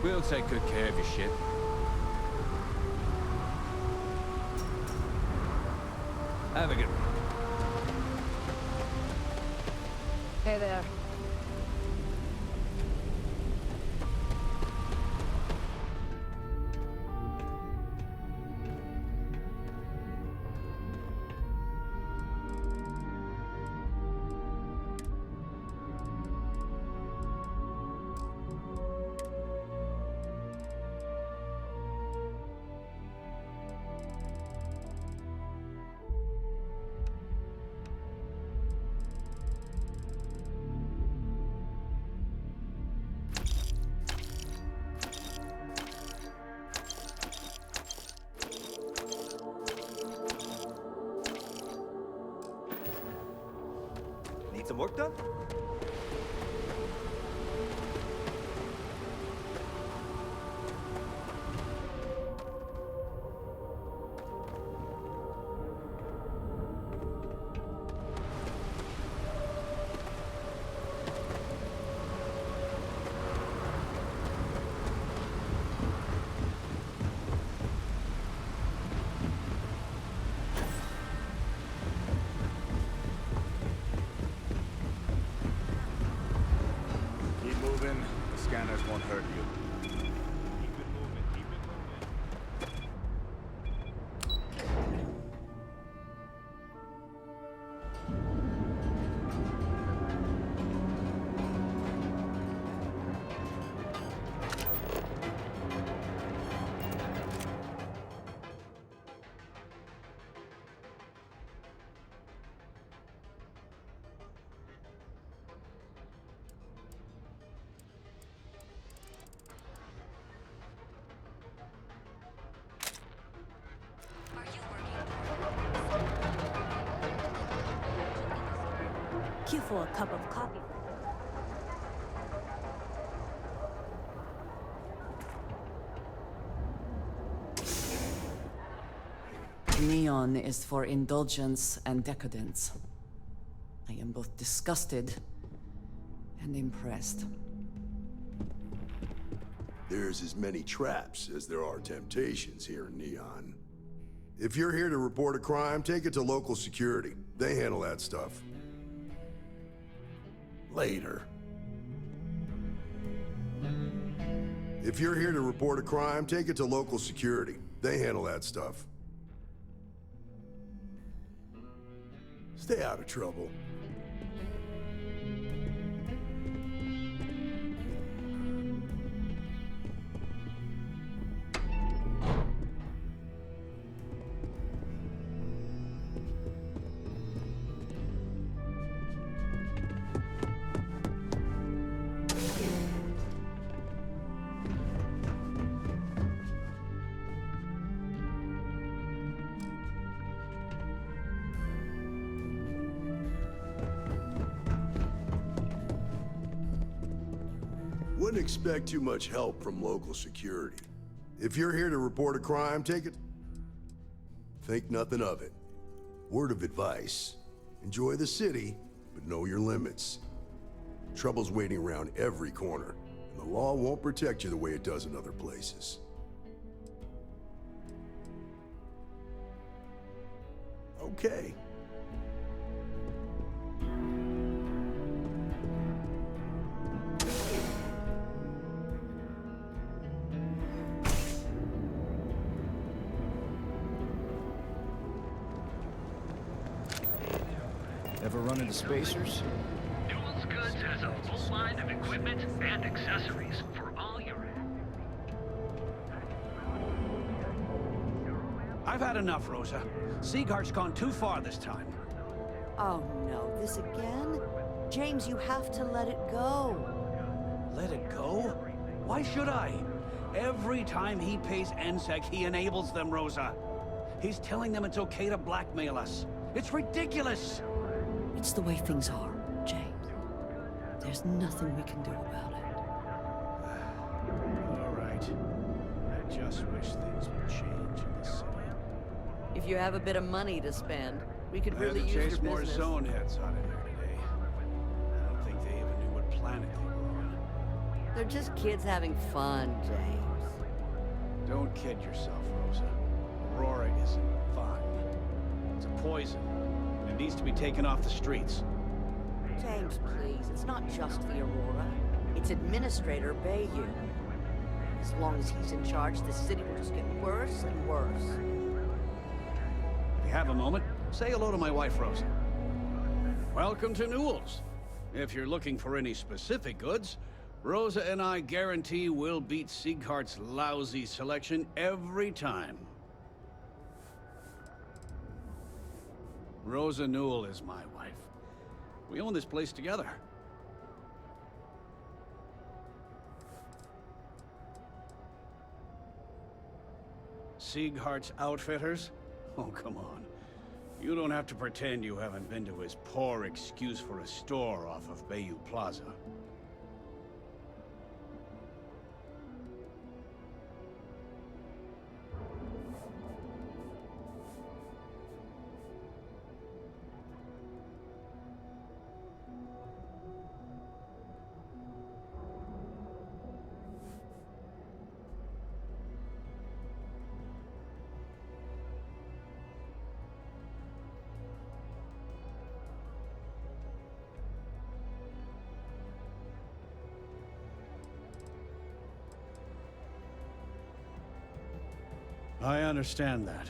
We'll take good care of your ship. Have a good one. Hey there. Need some work done? Scanners won't hurt you. Keep it moving, keep it moving. Queue for a cup of coffee. Neon is for indulgence and decadence. I am both disgusted and impressed. There's as many traps as there are temptations here in Neon. If you're here to report a crime, take it to local security. They handle that stuff. Later. If you're here to report a crime, take it to local security. They handle that stuff. Stay out of trouble. Wouldn't expect too much help from local security. If you're here to report a crime, take it. Think nothing of it. Word of advice. Enjoy the city, but know your limits. Trouble's waiting around every corner, and the law won't protect you the way it does in other places. Okay. Ever run into spacers? Newell's Goods has a full line of equipment and accessories for all your... I've had enough, Rosa. Siegart's gone too far this time. Oh no, this again? James, you have to let it go. Let it go? Why should I? Every time he pays NSEC, he enables them, Rosa. He's telling them it's okay to blackmail us. It's ridiculous! It's the way things are, James. There's nothing we can do about it. All right. I just wish things would change in the city. If you have a bit of money to spend, we could I had really to use your chase more business. zone heads out of there today. I don't think they even knew what planet they were on. They're just kids having fun, James. Don't kid yourself, Rosa. Aurora isn't fun. It's a poison, and it needs to be taken off the streets. James, please. It's not just the Aurora. It's Administrator Bayou. As long as he's in charge, the city will just get worse and worse. If you have a moment, say hello to my wife, Rosa. Welcome to Newell's. If you're looking for any specific goods, Rosa and I guarantee we'll beat Sieghart's lousy selection every time. Rosa Newell is my wife. We own this place together. Sieghart's Outfitters? Oh, come on. You don't have to pretend you haven't been to his poor excuse for a store off of Bayou Plaza. I understand that.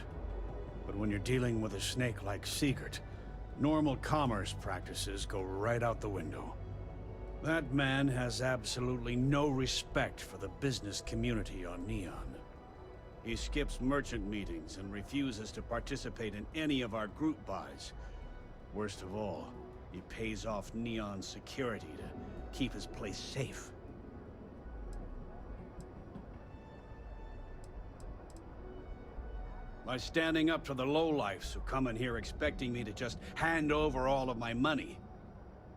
But when you're dealing with a snake like Siegert, normal commerce practices go right out the window. That man has absolutely no respect for the business community on Neon. He skips merchant meetings and refuses to participate in any of our group buys. Worst of all, he pays off Neon security to keep his place safe. By standing up to the lowlifes who come in here expecting me to just hand over all of my money,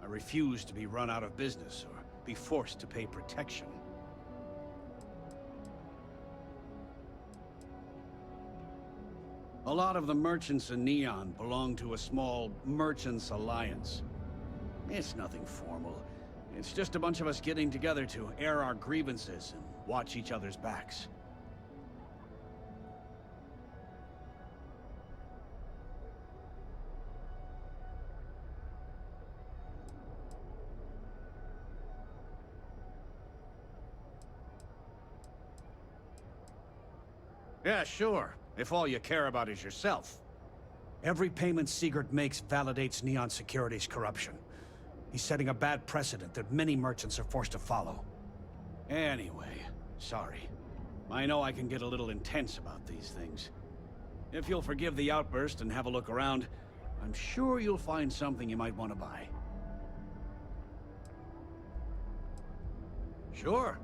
I refuse to be run out of business or be forced to pay protection. A lot of the merchants in Neon belong to a small Merchants Alliance. It's nothing formal. It's just a bunch of us getting together to air our grievances and watch each other's backs. Yeah, sure. If all you care about is yourself. Every payment Siegert makes validates Neon Security's corruption. He's setting a bad precedent that many merchants are forced to follow. Anyway, sorry. I know I can get a little intense about these things. If you'll forgive the outburst and have a look around, I'm sure you'll find something you might want to buy. Sure.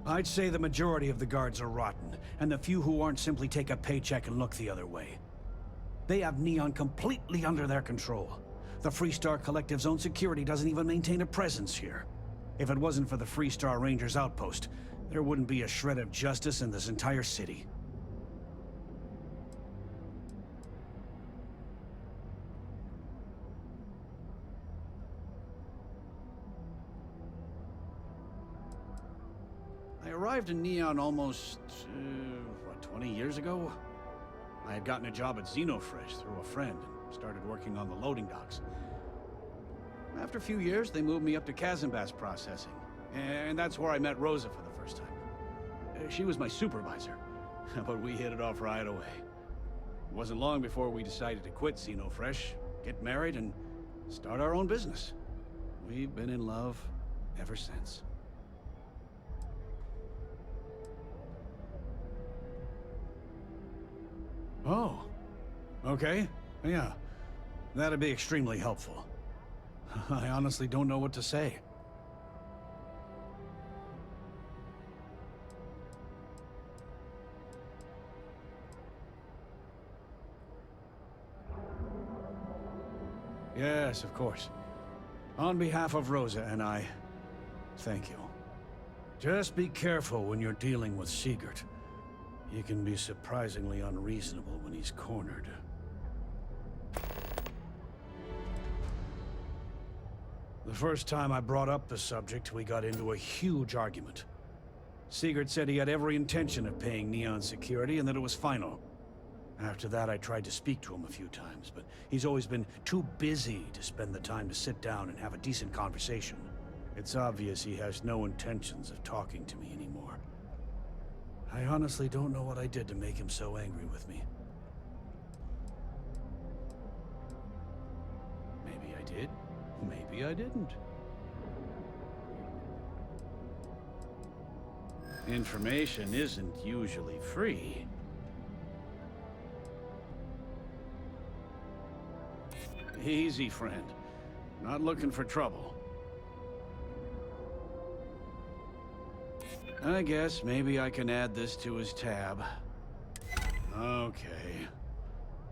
I'd say the majority of the guards are rotten, and the few who aren't simply take a paycheck and look the other way. They have Neon completely under their control. The Freestar Collective's own security doesn't even maintain a presence here. If it wasn't for the Freestar Rangers outpost, there wouldn't be a shred of justice in this entire city. I arrived in Neon almost, 20 years ago? I had gotten a job at Xenofresh through a friend and started working on the loading docks. After a few years, they moved me up to Kazanbas processing, and that's where I met Rosa for the first time. She was my supervisor, but we hit it off right away. It wasn't long before we decided to quit Xenofresh, get married, and start our own business. We've been in love ever since. Oh, okay. Yeah, that'd be extremely helpful. I honestly don't know what to say. Yes, of course. On behalf of Rosa and I, thank you. Just be careful when you're dealing with Sigurd. He can be surprisingly unreasonable when he's cornered. The first time I brought up the subject, we got into a huge argument. Sigurd said he had every intention of paying Neon security and that it was final. After that, I tried to speak to him a few times, but he's always been too busy to spend the time to sit down and have a decent conversation. It's obvious he has no intentions of talking to me anymore. I honestly don't know what I did to make him so angry with me. Maybe I did, maybe I didn't. Information isn't usually free. Easy, friend. Not looking for trouble. I guess maybe I can add this to his tab. Okay.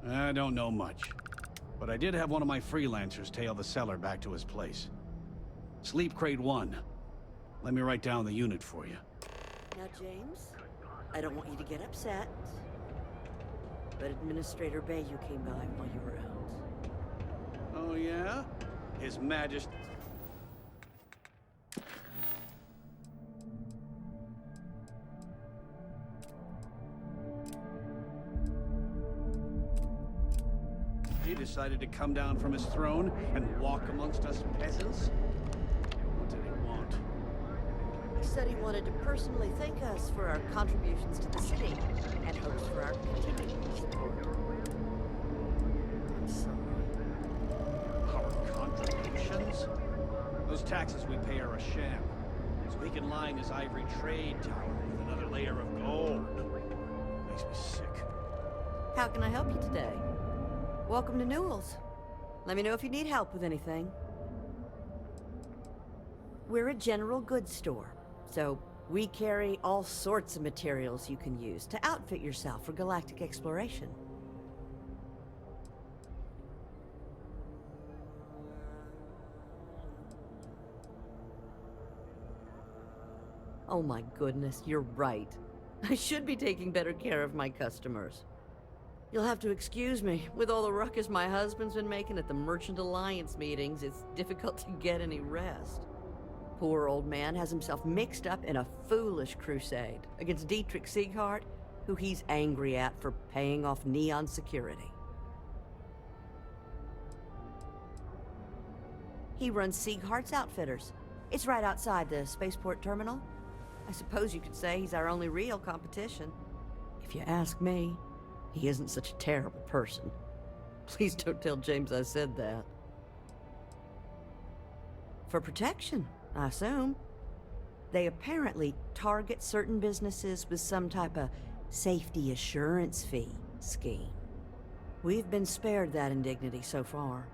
I don't know much, but I did have one of my freelancers tail the seller back to his place. Sleep Crate 1. Let me write down the unit for you. Now, James, I don't want you to get upset, but Administrator Bayou came by while you were out. Oh, yeah? His Majesty... He decided to come down from his throne and walk amongst us peasants? What did he want? He said he wanted to personally thank us for our contributions to the city and hopes for our continued support. I'm sorry. Our contributions? Those taxes we pay are a sham, so he can line his ivory trade tower with another layer of gold. Makes me sick. How can I help you today? Welcome to Newell's. Let me know if you need help with anything. We're a general goods store, so we carry all sorts of materials you can use to outfit yourself for galactic exploration. Oh my goodness, you're right. I should be taking better care of my customers. You'll have to excuse me. With all the ruckus my husband's been making at the Merchant Alliance meetings, it's difficult to get any rest. Poor old man has himself mixed up in a foolish crusade against Dietrich Sieghart, who he's angry at for paying off Neon security. He runs Sieghart's Outfitters. It's right outside the spaceport terminal. I suppose you could say he's our only real competition. If you ask me, he isn't such a terrible person. Please don't tell James I said that. For protection, I assume. They apparently target certain businesses with some type of safety assurance fee scheme. We've been spared that indignity so far,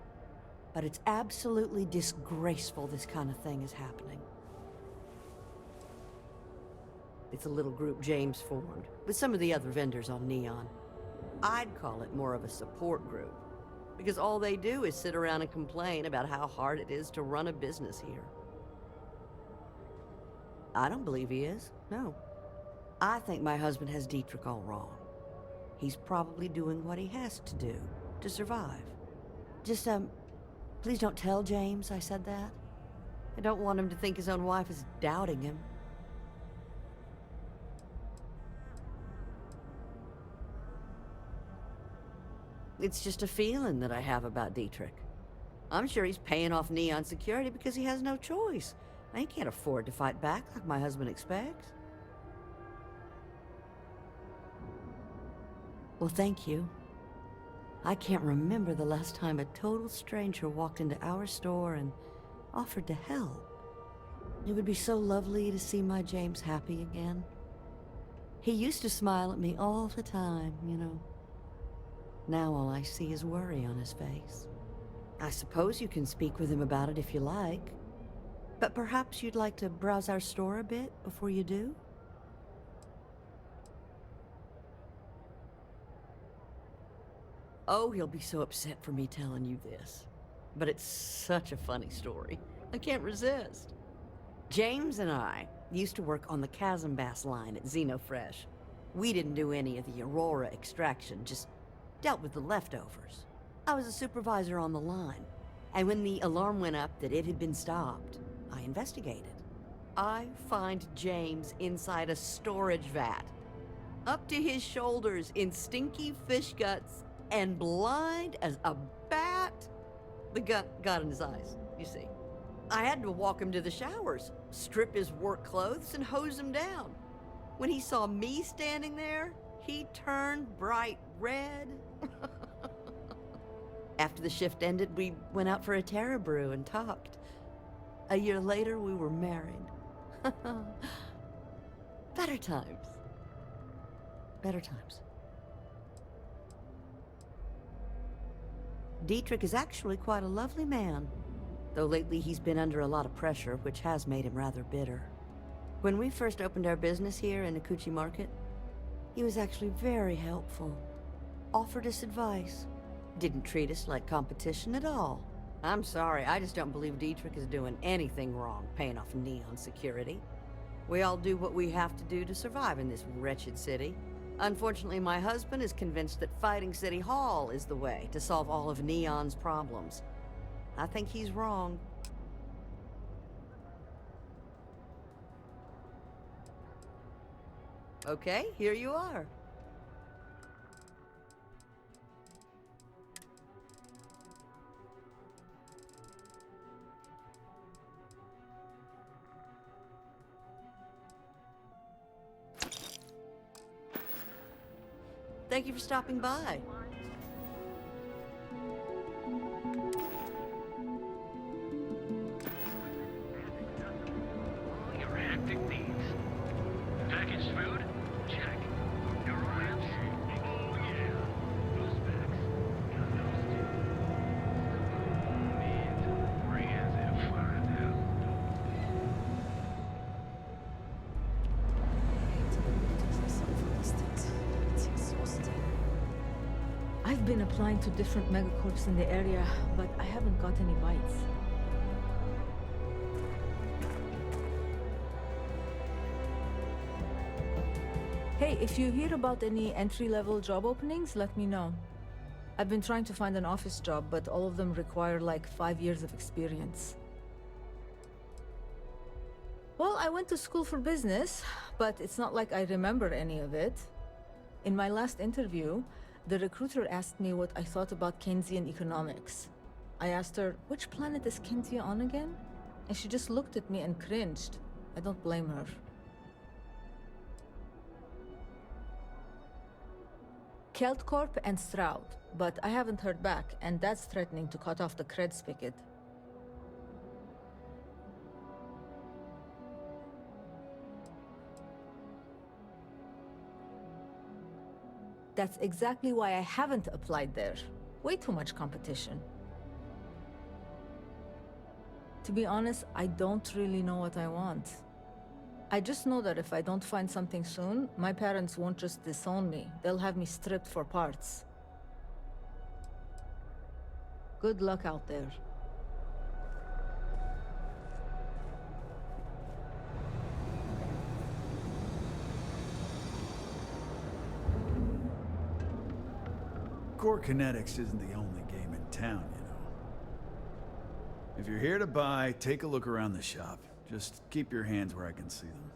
but it's absolutely disgraceful this kind of thing is happening. It's a little group James formed with some of the other vendors on Neon. I'd call it more of a support group, because all they do is sit around and complain about how hard it is to run a business here. I don't believe he is, no. I think my husband has Dietrich all wrong. He's probably doing what he has to do to survive. Just, please don't tell James I said that. I don't want him to think his own wife is doubting him. It's just a feeling that I have about Dietrich. I'm sure he's paying off Neon security because he has no choice. He can't afford to fight back like my husband expects. Well, thank you. I can't remember the last time a total stranger walked into our store and offered to help. It would be so lovely to see my James happy again. He used to smile at me all the time, you know. Now all I see is worry on his face. I suppose you can speak with him about it if you like. But perhaps you'd like to browse our store a bit before you do? Oh, he'll be so upset for me telling you this. but it's such a funny story. I can't resist. James and I used to work on the Chasm Bass line at Xenofresh. We didn't do any of the Aurora extraction, just dealt with the leftovers. I was a supervisor on the line, and when the alarm went up that it had been stopped, I investigated. I find James inside a storage vat, up to his shoulders in stinky fish guts and blind as a bat. The gut got in his eyes, you see. I had to walk him to the showers, strip his work clothes, and hose him down. When he saw me standing there, he turned bright red. After the shift ended, we went out for a Terra brew and talked. A year later, we were married. Better times. Better times. Dietrich is actually quite a lovely man, though lately he's been under a lot of pressure, which has made him rather bitter. When we first opened our business here in Akuchi Market, he was actually very helpful. Offered us advice. Didn't treat us like competition at all. I'm sorry, I just don't believe Dietrich is doing anything wrong paying off Neon security. We all do what we have to do to survive in this wretched city. Unfortunately, my husband is convinced that fighting City Hall is the way to solve all of Neon's problems. I think he's wrong. Okay, here you are. Thank you for stopping by. All your hectic needs. Packaged food? Check. Your ramps? Oh yeah. Those packs. Got those too. And brands and find out. I've been applying to different megacorps in the area, but I haven't got any bites. Hey, if you hear about any entry-level job openings, let me know. I've been trying to find an office job, but all of them require like 5 years of experience. Well, I went to school for business, but it's not like I remember any of it. In my last interview, the recruiter asked me what I thought about Keynesian economics. I asked her, which planet is Kenzia on again? And she just looked at me and cringed. I don't blame her. Keltcorp and Stroud, but I haven't heard back, and that's threatening to cut off the cred spigot. That's exactly why I haven't applied there. Way too much competition. To be honest, I don't really know what I want. I just know that if I don't find something soon, my parents won't just disown me. They'll have me stripped for parts. Good luck out there. Core Kinetics isn't the only game in town, you know. If you're here to buy, take a look around the shop. Just keep your hands where I can see them.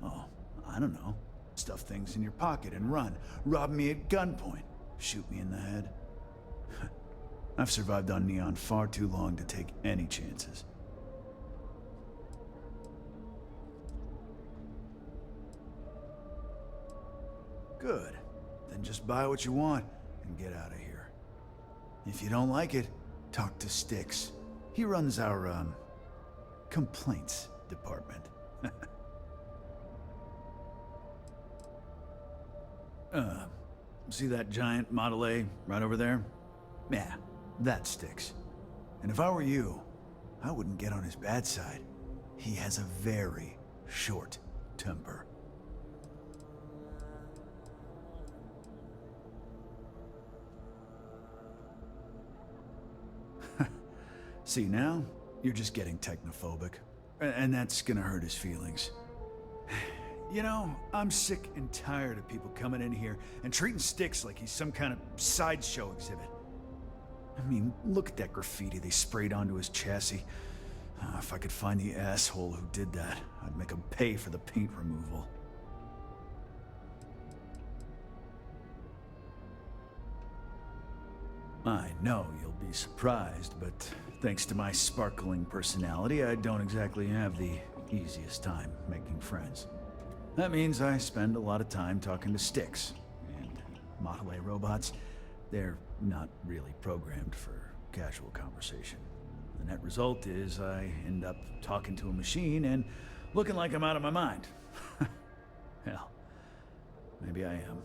Oh, I don't know. Stuff things in your pocket and run. Rob me at gunpoint. Shoot me in the head. I've survived on Neon far too long to take any chances. Good. Then just buy what you want and get out of here. If you don't like it, talk to Styx. He runs our, complaints department. See that giant Model A right over there? Yeah, that's Styx. And if I were you, I wouldn't get on his bad side. He has a very short temper. See, now, you're just getting technophobic. And that's gonna hurt his feelings. You know, I'm sick and tired of people coming in here and treating Styx like he's some kind of sideshow exhibit. I mean, look at that graffiti they sprayed onto his chassis. If I could find the asshole who did that, I'd make him pay for the paint removal. I know you'll be surprised, but thanks to my sparkling personality, I don't exactly have the easiest time making friends. That means I spend a lot of time talking to Styx, and Model A robots, they're not really programmed for casual conversation. The net result is I end up talking to a machine and looking like I'm out of my mind. Hell, maybe I am.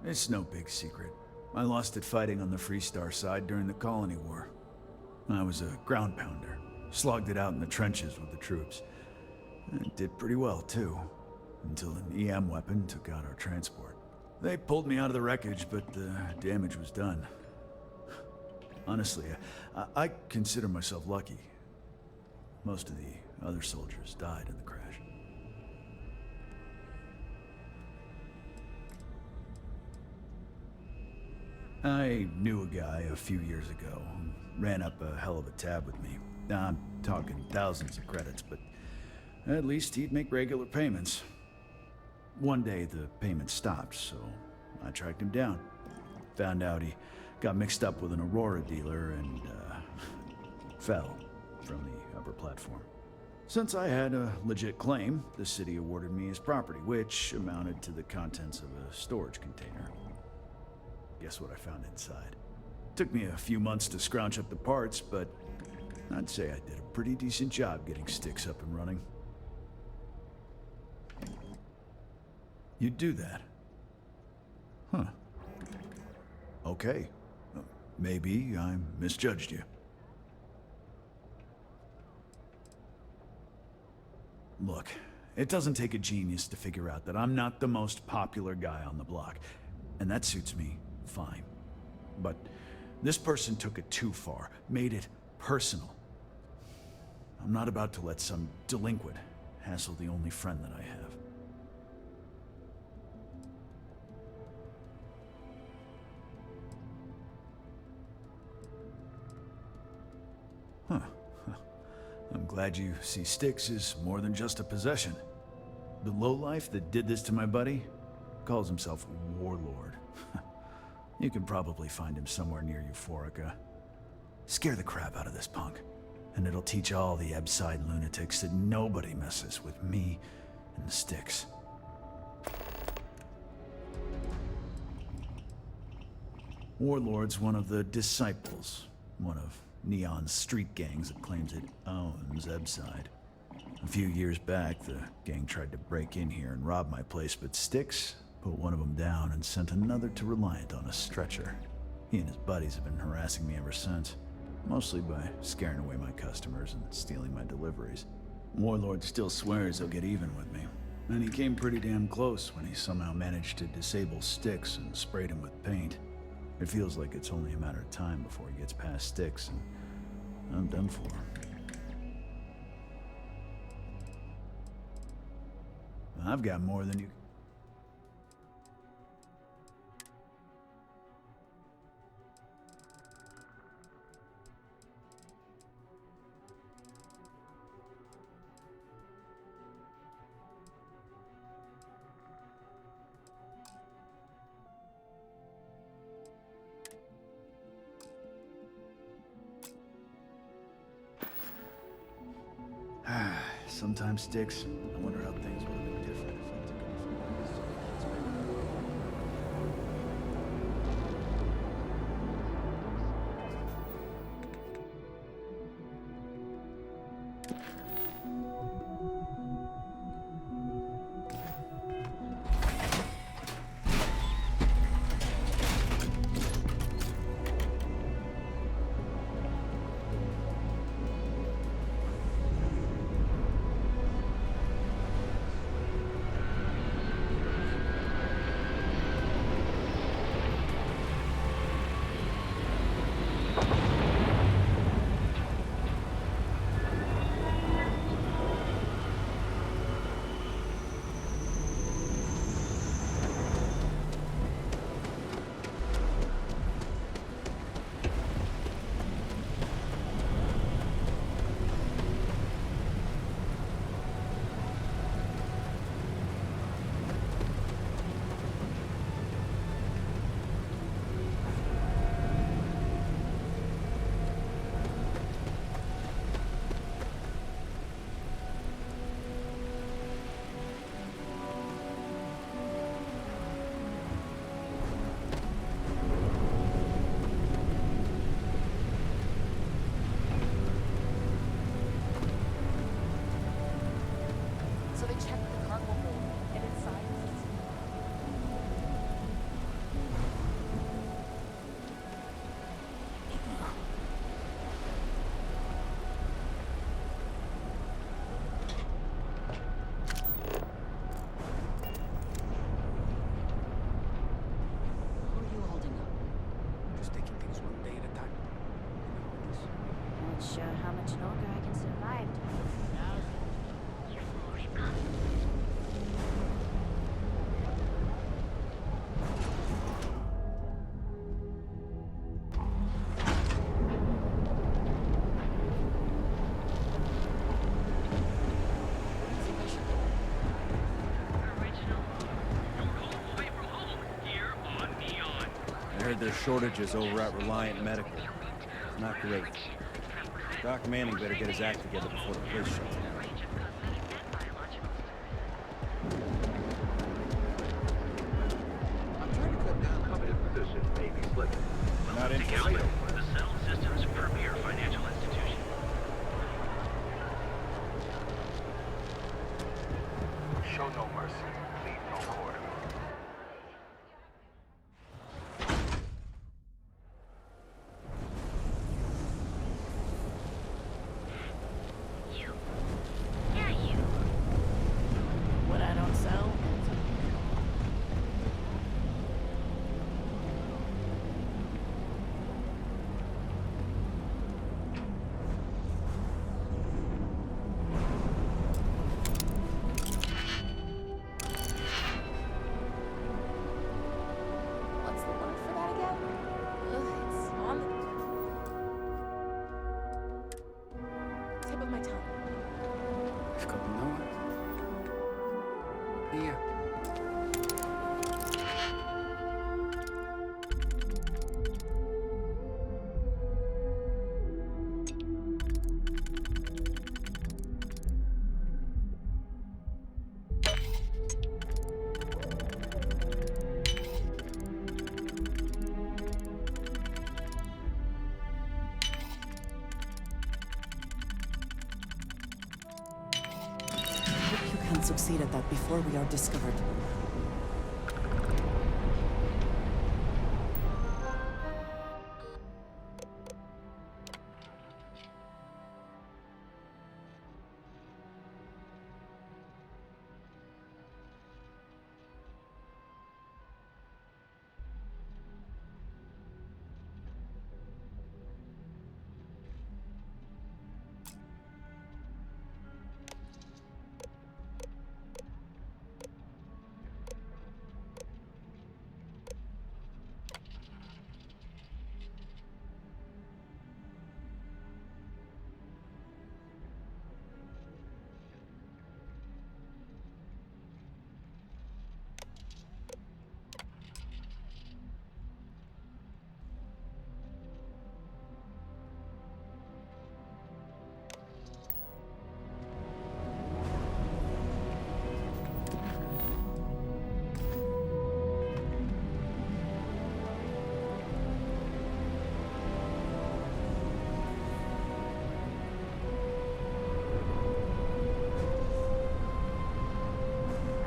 It's no big secret. I lost it fighting on the Freestar side during the Colony War. I was a ground pounder, slogged it out in the trenches with the troops. And did pretty well, too, until an EM weapon took out our transport. They pulled me out of the wreckage, but the damage was done. Honestly, I consider myself lucky. Most of the other soldiers died in the crash. I knew a guy a few years ago who ran up a hell of a tab with me. I'm talking thousands of credits, but at least he'd make regular payments. One day the payments stopped, so I tracked him down. Found out he got mixed up with an Aurora dealer and fell from the upper platform. Since I had a legit claim, the city awarded me his property, which amounted to the contents of a storage container. Guess what I found inside? Took me a few months to scrounge up the parts, but I'd say I did a pretty decent job getting Styx up and running. You'd do that? Huh. Okay. Maybe I misjudged you. Look, it doesn't take a genius to figure out that I'm not the most popular guy on the block, and that suits me fine. But this person took it too far, made it personal. I'm not about to let some delinquent hassle the only friend that I have. Huh. I'm glad you see Styx as more than just a possession. The lowlife that did this to my buddy calls himself Warlord. You can probably find him somewhere near Euphorica. Scare the crap out of this punk, and it'll teach all the Ebside lunatics that nobody messes with me and the Styx. Warlord's one of the disciples, one of Neon's street gangs that claims it owns Ebside. A few years back, the gang tried to break in here and rob my place, but Styx put one of them down and sent another to Reliant on a stretcher. He and his buddies have been harassing me ever since, mostly by scaring away my customers and stealing my deliveries. Warlord still swears he'll get even with me, and he came pretty damn close when he somehow managed to disable Styx and sprayed him with paint. It feels like it's only a matter of time before he gets past Styx, and I'm done for. I've got more than you... Sometimes, Styx, I wonder how things would have been different if you took it from how much longer I can survive. I heard there's shortages over at Reliant Medical. Not great. Doc Manning better get his act together before the place shuts down. I'm trying to cut down coveted positions may be slipping. Not in for real. The Settled Systems premier financial institution. Show no mercy, leave no quarter. What I don't sell. What's the word for that again? It's on the tip of my tongue. I've got no idea. Hope you can succeed at that before we are discovered.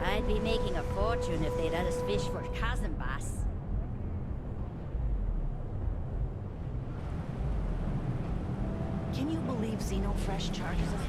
I'd be making a fortune if they'd let us fish for cousin boss. Can you believe Xenofresh charges us?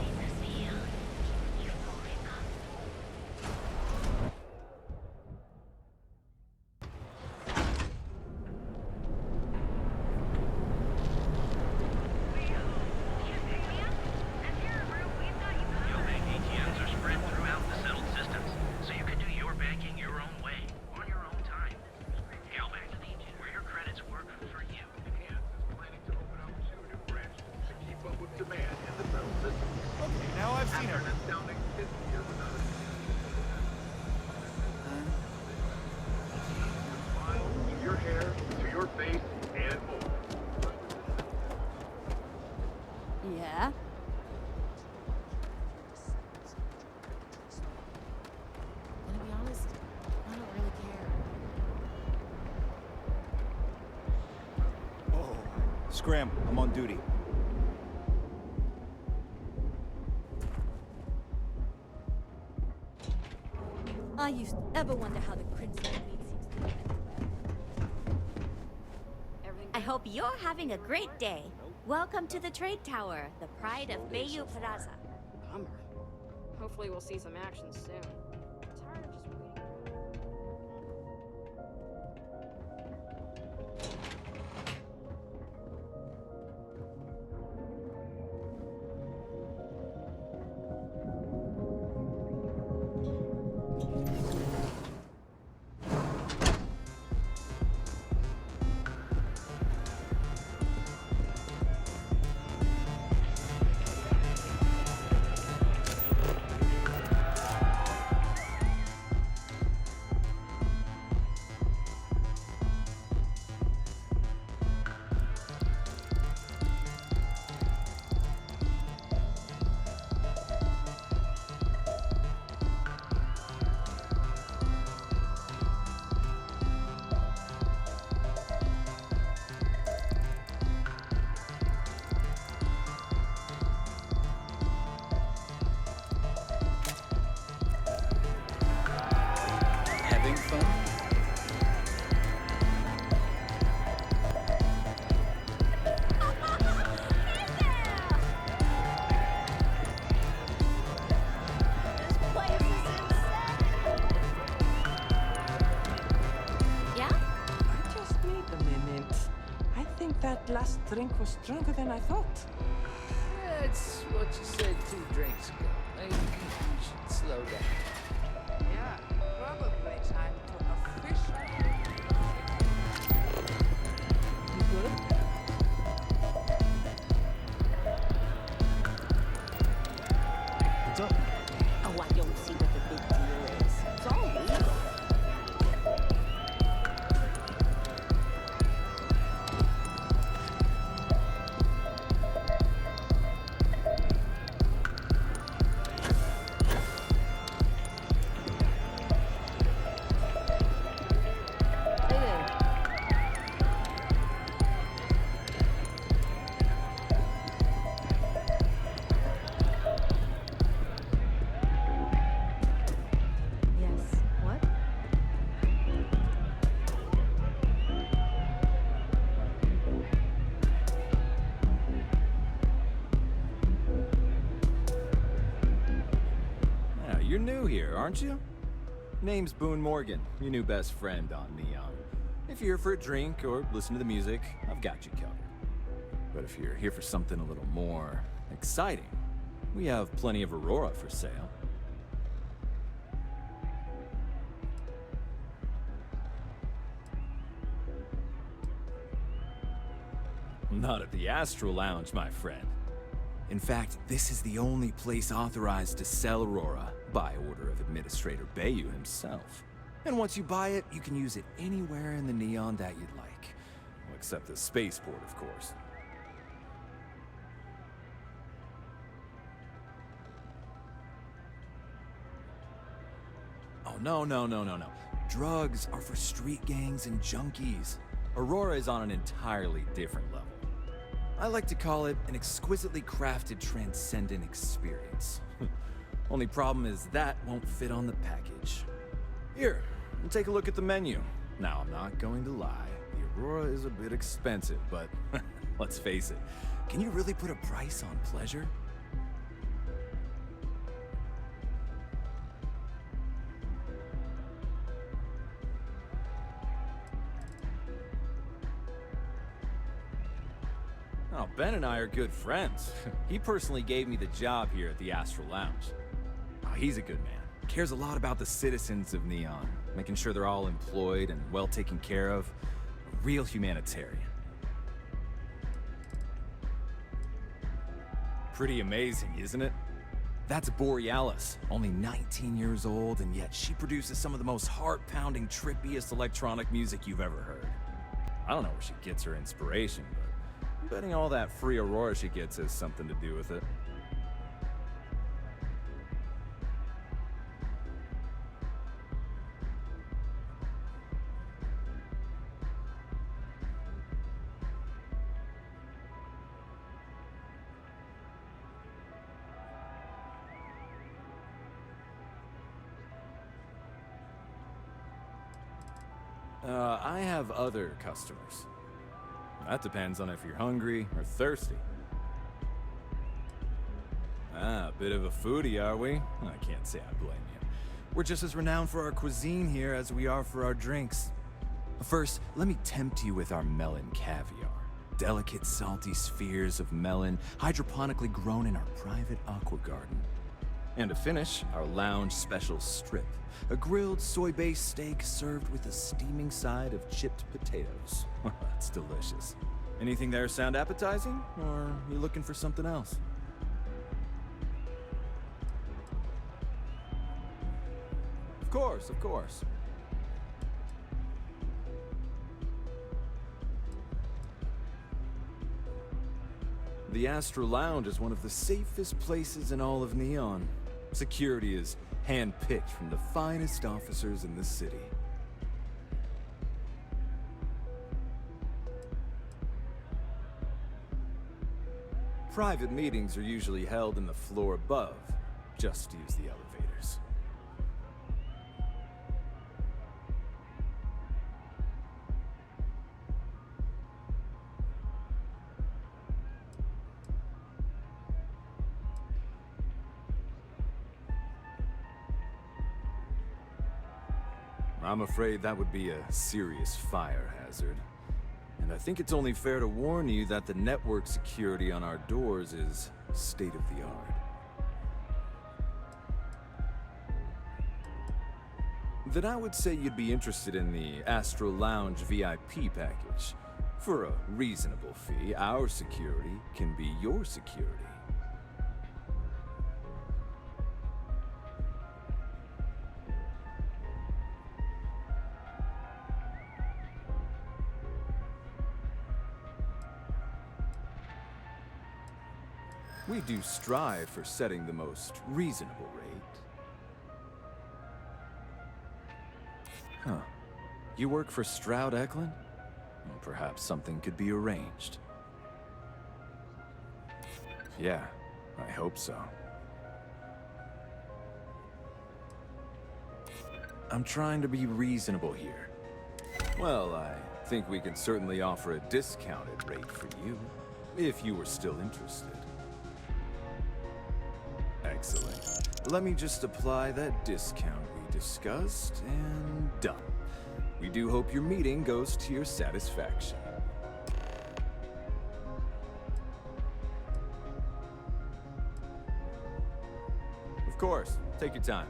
Yobank ATMs are spread throughout the Settled Systems, so you can do your banking your own way, on your own time. Galbank, where your credits work for you. Planning to open up 2 new branches to keep up with demand in the Settled Systems. Okay, now I've seen After her. an astounding 50 years without a smile to your hair, to your face, and more. Yeah? Gonna be honest, I don't really care. Oh, scram! I'm on duty. I used to ever wonder how the Crimson Fleet seems to be. I hope you're having a great day. Welcome to the Trade Tower, the pride of Bayou Plaza. Bummer. Hopefully we'll see some action soon. I'm tired of just waiting. last drink was stronger than I thought. That's what you said 2 drinks ago. Maybe you should slow down. Yeah, probably time to officially... You good? What's up? Oh, I don't see what the big deal is. It's all legal. You're new here, aren't you? Name's Boone Morgan, your new best friend on Neon. If you're here for a drink or listen to the music, I've got you covered. But if you're here for something a little more exciting, we have plenty of Aurora for sale. Not at the Astral Lounge, my friend. In fact, this is the only place authorized to sell Aurora by order of Administrator Bayou himself. And once you buy it, you can use it anywhere in the Neon that you'd like. Well, except the spaceport, of course. Oh, no. Drugs are for street gangs and junkies. Aurora is on an entirely different level. I like to call it an exquisitely crafted, transcendent experience. Only problem is that won't fit on the package. Here, take a look at the menu. Now, I'm not going to lie. The Aurora is a bit expensive, but let's face it. Can you really put a price on pleasure? Oh, Ben and I are good friends. He personally gave me the job here at the Astral Lounge. Oh, he's a good man. Cares a lot about the citizens of Neon, making sure they're all employed and well taken care of. A real humanitarian. Pretty amazing, isn't it? That's Borealis, only 19 years old, and yet she produces some of the most heart-pounding, trippiest electronic music you've ever heard. I don't know where she gets her inspiration, but I'm betting all that free Aurora she gets has something to do with it. I have other customers. That depends on if you're hungry or thirsty. Ah, a bit of a foodie, are we? I can't say I blame you. We're just as renowned for our cuisine here as we are for our drinks. First, let me tempt you with our melon caviar. Delicate, salty spheres of melon, hydroponically grown in our private aqua garden. And to finish, our lounge special strip. A grilled soy-based steak served with a steaming side of chipped potatoes. That's delicious. Anything there sound appetizing? Or are you looking for something else? Of course. The Astral Lounge is one of the safest places in all of Neon. Security is hand-picked from the finest officers in the city. Private meetings are usually held in the floor above. Just use the elevators. I'm afraid that would be a serious fire hazard. And And I think it's only fair to warn you that the network security on our doors is state of the art. Then I would say you'd be interested in the Astro Lounge VIP package. For a reasonable fee, our security can be your security. We do strive for setting the most reasonable rate. Huh. You work for Stroud Eklund? Well, perhaps something could be arranged. Yeah, I hope so. I'm trying to be reasonable here. Well, I think we can certainly offer a discounted rate for you, if you were still interested. Excellent. Let me just apply that discount we discussed, and done. We do hope your meeting goes to your satisfaction. Of course. Take your time.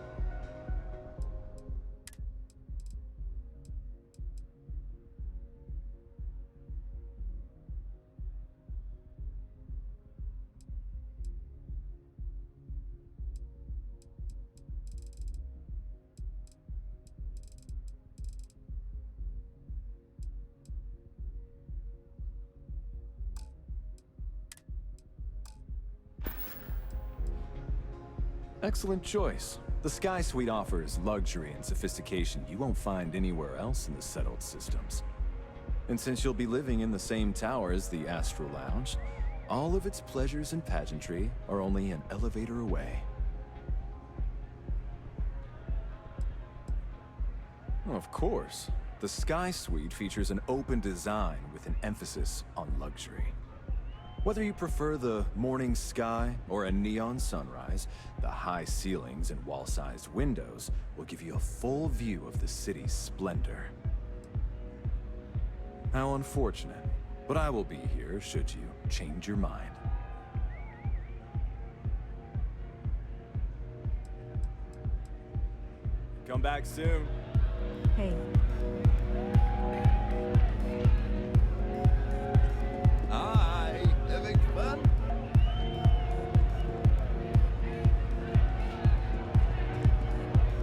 Excellent choice. The Sky Suite offers luxury and sophistication you won't find anywhere else in the settled systems. And since you'll be living in the same tower as the Astro Lounge, all of its pleasures and pageantry are only an elevator away. Of course, the Sky Suite features an open design with an emphasis on luxury. Whether you prefer the morning sky or a neon sunrise, the high ceilings and wall-sized windows will give you a full view of the city's splendor. How unfortunate, but I will be here should you change your mind. Come back soon. Hey. Hi, having fun?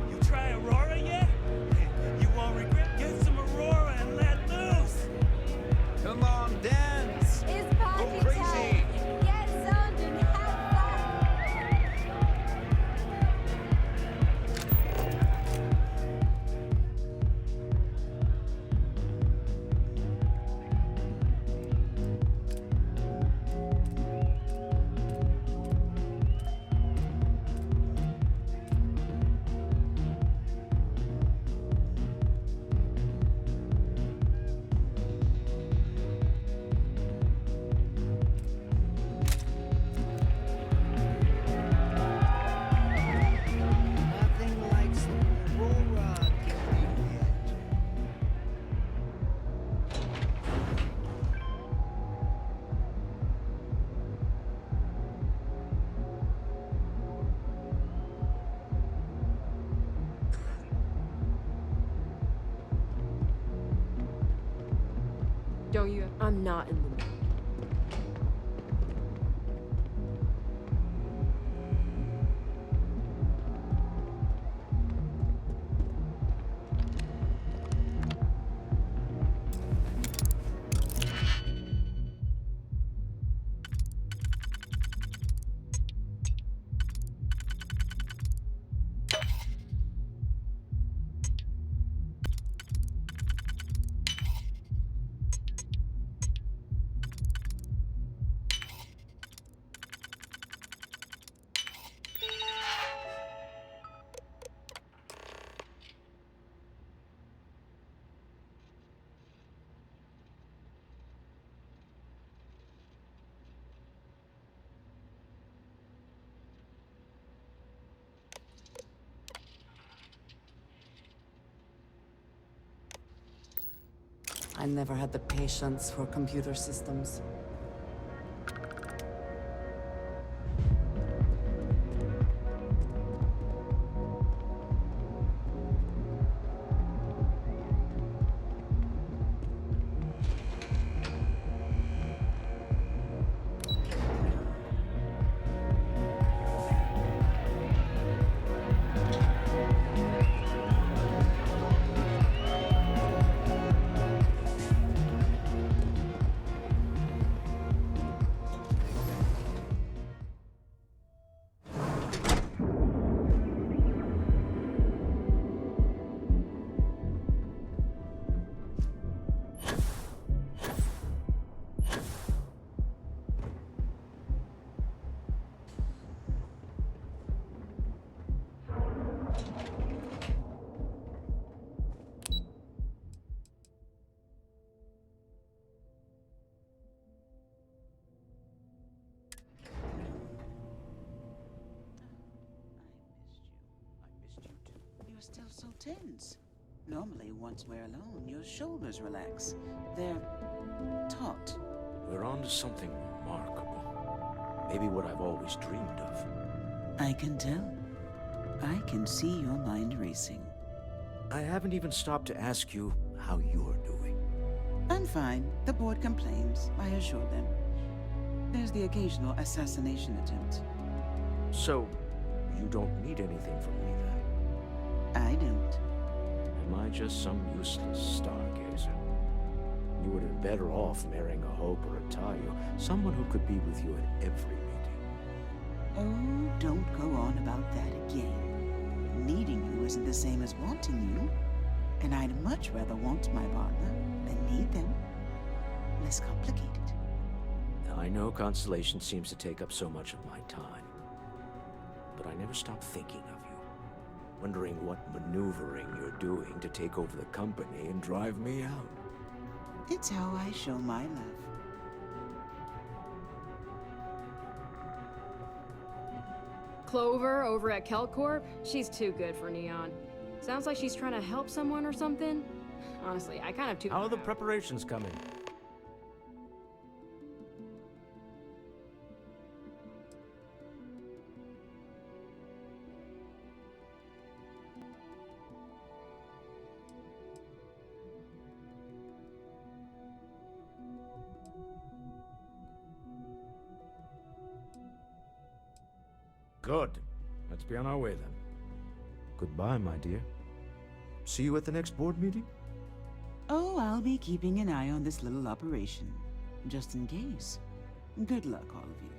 You try Aurora yet? You won't regret. Get some Aurora and let loose. Come on, dance. It's party Go crazy. time. Get zoned and have fun. Nothing like some Aurora giving you the edge. Don't you? I'm not in the mood. I never had the patience for computer systems. You're still so tense. Normally, once we're alone, your shoulders relax. They're taut. We're on to something remarkable. Maybe what I've always dreamed of. I can tell. I can see your mind racing. I haven't even stopped to ask you how you're doing. I'm fine. The board complains, I assure them. There's the occasional assassination attempt. So, you don't need anything from me then? I don't. Am I just some useless stargazer? You would have been better off marrying a Hope or a Tayo, someone who could be with you at every meeting. Oh, don't go on about that again. Needing you isn't the same as wanting you. And I'd much rather want my partner than need them. Less complicated. I know Constellation seems to take up so much of my time. But I never stop thinking of you. Wondering what maneuvering you're doing to take over the company and drive me out. It's how I show my love. Clover over at Kelcorp? She's too good for Neon. Sounds like she's trying to help someone or something. Honestly, I kind of too. How are the preparations coming? Good. Let's be on our way then. Goodbye, my dear. See you at the next board meeting? Oh, I'll be keeping an eye on this little operation. Just in case. Good luck, all of you.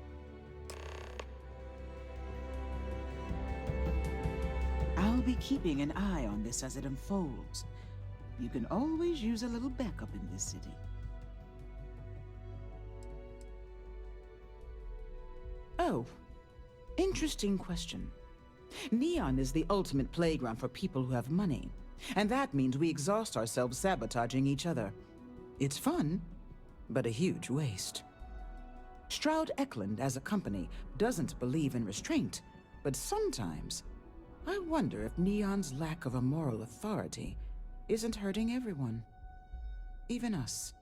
I'll be keeping an eye on this as it unfolds. You can always use a little backup in this city. Oh. Interesting question. Neon is the ultimate playground for people who have money, and that means we exhaust ourselves sabotaging each other. It's fun, but a huge waste. Stroud Eklund, as a company, doesn't believe in restraint, but sometimes I wonder if Neon's lack of a moral authority isn't hurting everyone, even us.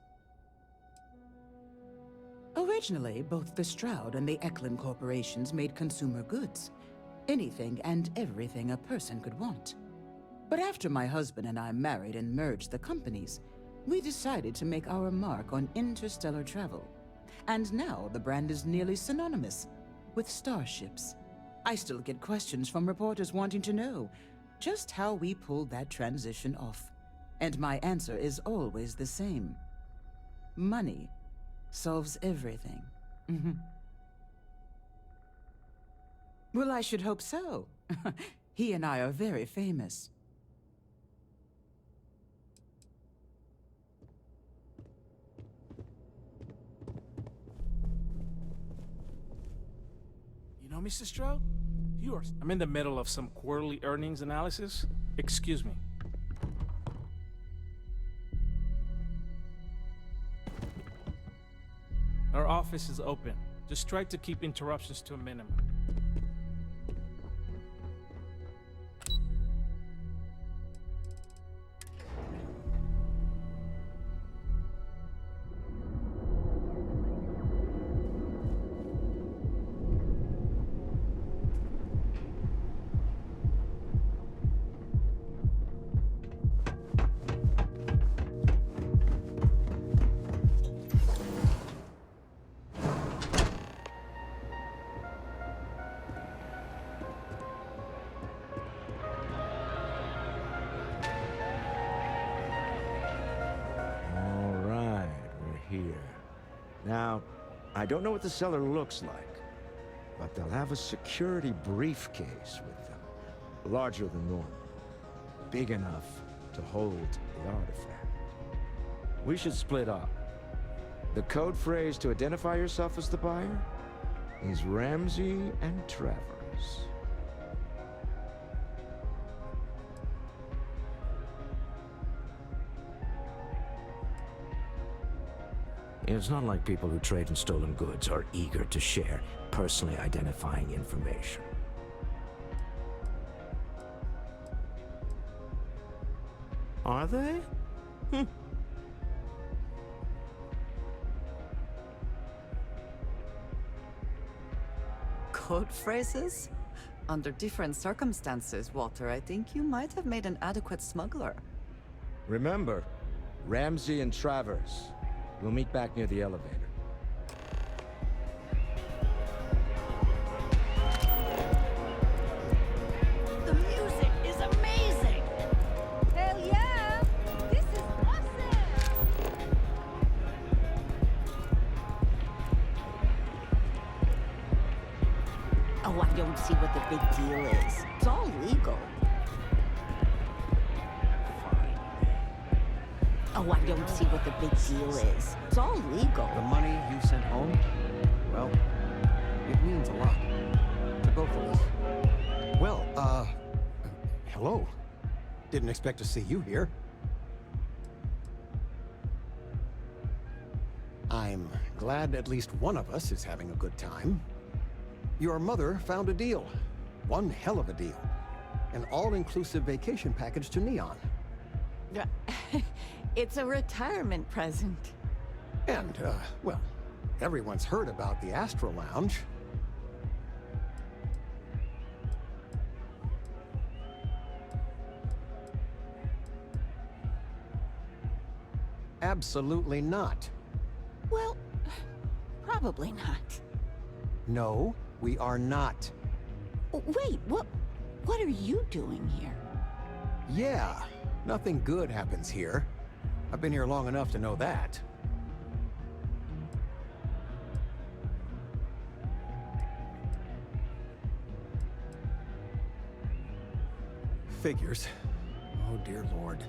Originally, both the Stroud and the Eklund corporations made consumer goods. Anything and everything a person could want. But after my husband and I married and merged the companies, we decided to make our mark on interstellar travel. And now the brand is nearly synonymous with starships. I still get questions from reporters wanting to know just how we pulled that transition off. And my answer is always the same. Money solves everything. Well, I should hope so. He and I are very famous. You know, Mr. Stroud? I'm in the middle of some quarterly earnings analysis. Excuse me. Our office is open. Just try to keep interruptions to a minimum. I don't know what the cellar looks like, but they'll have a security briefcase with them. Larger than normal. Big enough to hold the artifact. We should split up. The code phrase to identify yourself as the buyer is Ramsey and Travers. It's not like people who trade in stolen goods are eager to share personally identifying information. Are they? Code phrases? Under different circumstances, Walter, I think you might have made an adequate smuggler. Remember, Ramsey and Travers. We'll meet back near the elevator. The music is amazing! Hell yeah! This is awesome! Oh, I don't see what the big deal is. It's all legal. Oh, I don't see what the big deal is. It's all legal. The money you sent home? Well, it means a lot. To both of us. Well, hello. Didn't expect to see you here. I'm glad at least one of us is having a good time. Your mother found a deal. One hell of a deal. An all-inclusive vacation package to Neon. It's a retirement present. And, well, everyone's heard about the Astro Lounge. Absolutely not. Well, probably not. No, we are not. Wait, what are you doing here? Yeah, nothing good happens here. I've been here long enough to know that. Figures. Oh, dear Lord.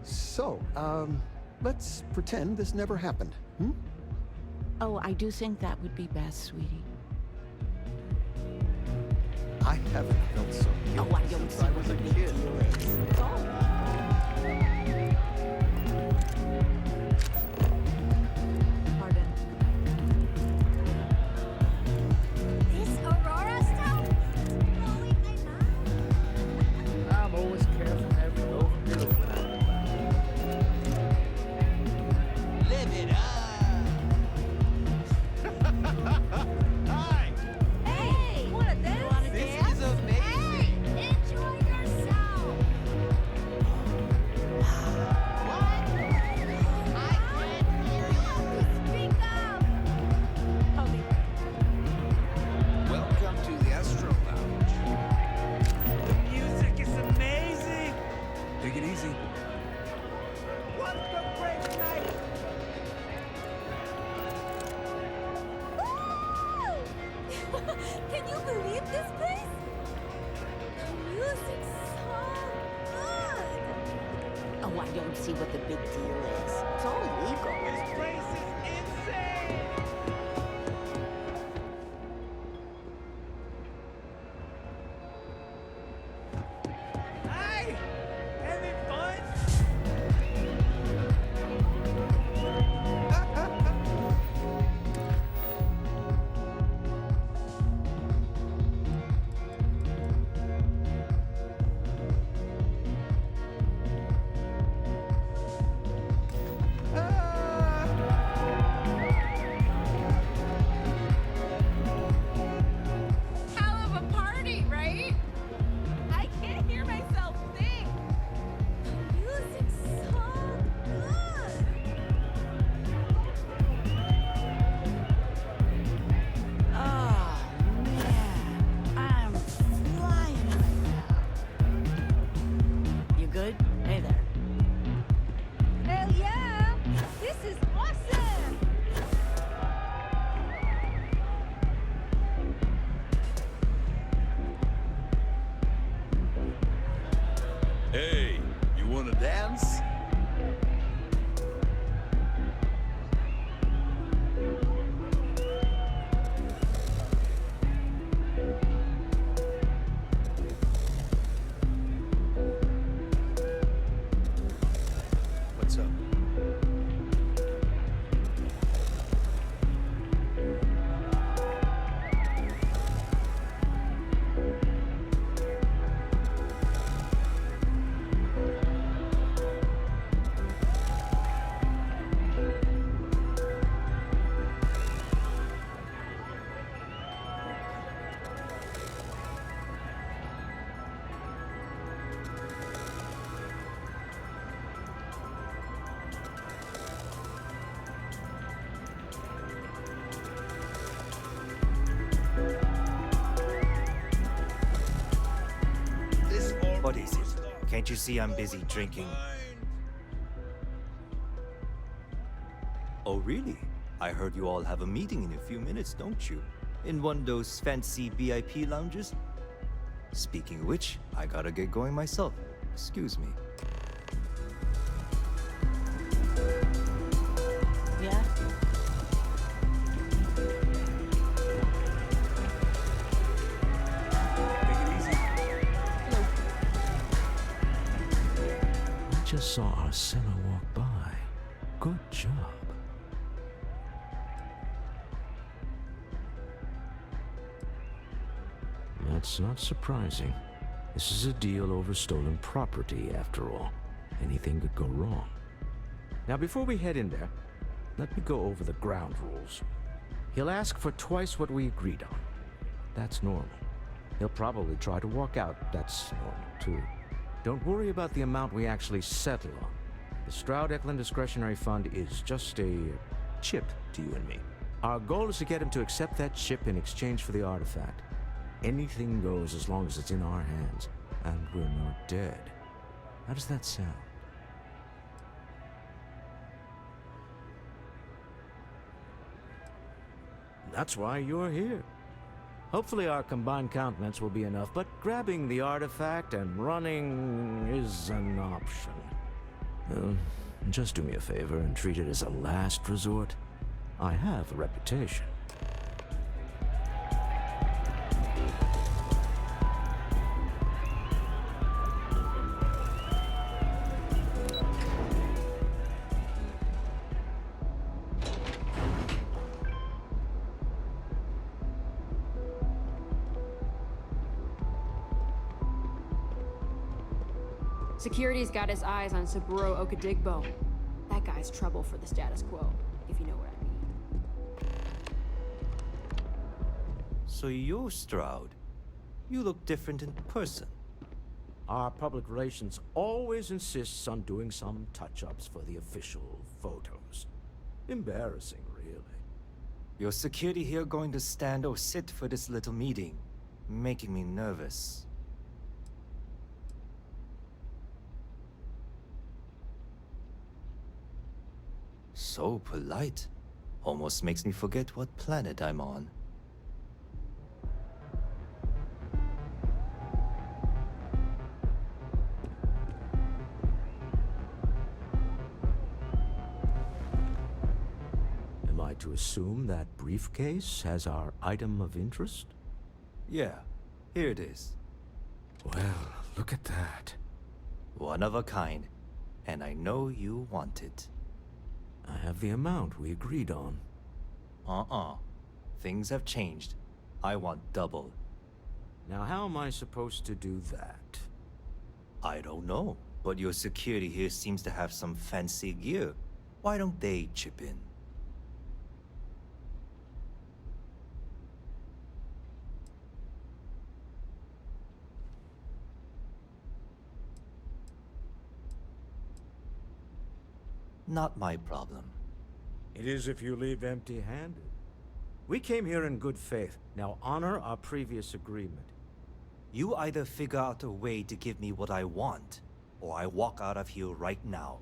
So, let's pretend this never happened, hmm? Oh, I do think that would be best, sweetie. I haven't felt so guilty Oh, I don't since see I what was the a big kid. deal is. It's all Pardon. This Aurora stuff? Blowing my mind. I'm always careful never to overdo it when I live it up. Hi. Hey! Wanna dance? This is amazing. Hey! Enjoy yourself! What? I can't hear you! Speak up! Welcome to the Astro Lounge. The music is amazing! Take it easy. What a great night! Can you believe this place? The music's so good! Oh, I don't see what the big deal is. It's all legal. This place is insane! Hi! Having fun? What is it? Can't you see I'm busy drinking? Oh, really? I heard you all have a meeting in a few minutes, don't you? In one of those fancy VIP lounges? Speaking of which, I gotta get going myself. Excuse me. Yeah? I just saw Arcella walk by. Good job. That's not surprising. This is a deal over stolen property, after all. Anything could go wrong. Now, before we head in there, let me go over the ground rules. He'll ask for twice what we agreed on. That's normal. He'll probably try to walk out. That's normal, too. Don't worry about the amount we actually settle on. The Stroud-Eklund Discretionary Fund is just a chip to you and me. Our goal is to get him to accept that chip in exchange for the artifact. Anything goes as long as it's in our hands, and we're not dead. How does that sound? That's why you're here. Hopefully our combined countenance will be enough, but grabbing the artifact and running is an option. Just do me a favor and treat it as a last resort. I have a reputation. Security's got his eyes on Saburo Okadigbo. That guy's trouble for the status quo, if you know what I mean. So you're Stroud. You look different in person. Our public relations always insists on doing some touch-ups for the official photos. Embarrassing, really. Your security here going to stand or sit for this little meeting, making me nervous. So polite. Almost makes me forget what planet I'm on. Am I to assume that briefcase has our item of interest? Yeah, here it is. Well, look at that. One of a kind, and I know you want it. I have the amount we agreed on. Things have changed. I want double. Now how am I supposed to do that? I don't know, but your security here seems to have some fancy gear. Why don't they chip in? Not my problem. It is if you leave empty-handed. We came here in good faith. Now honor our previous agreement. You either figure out a way to give me what I want, or I walk out of here right now.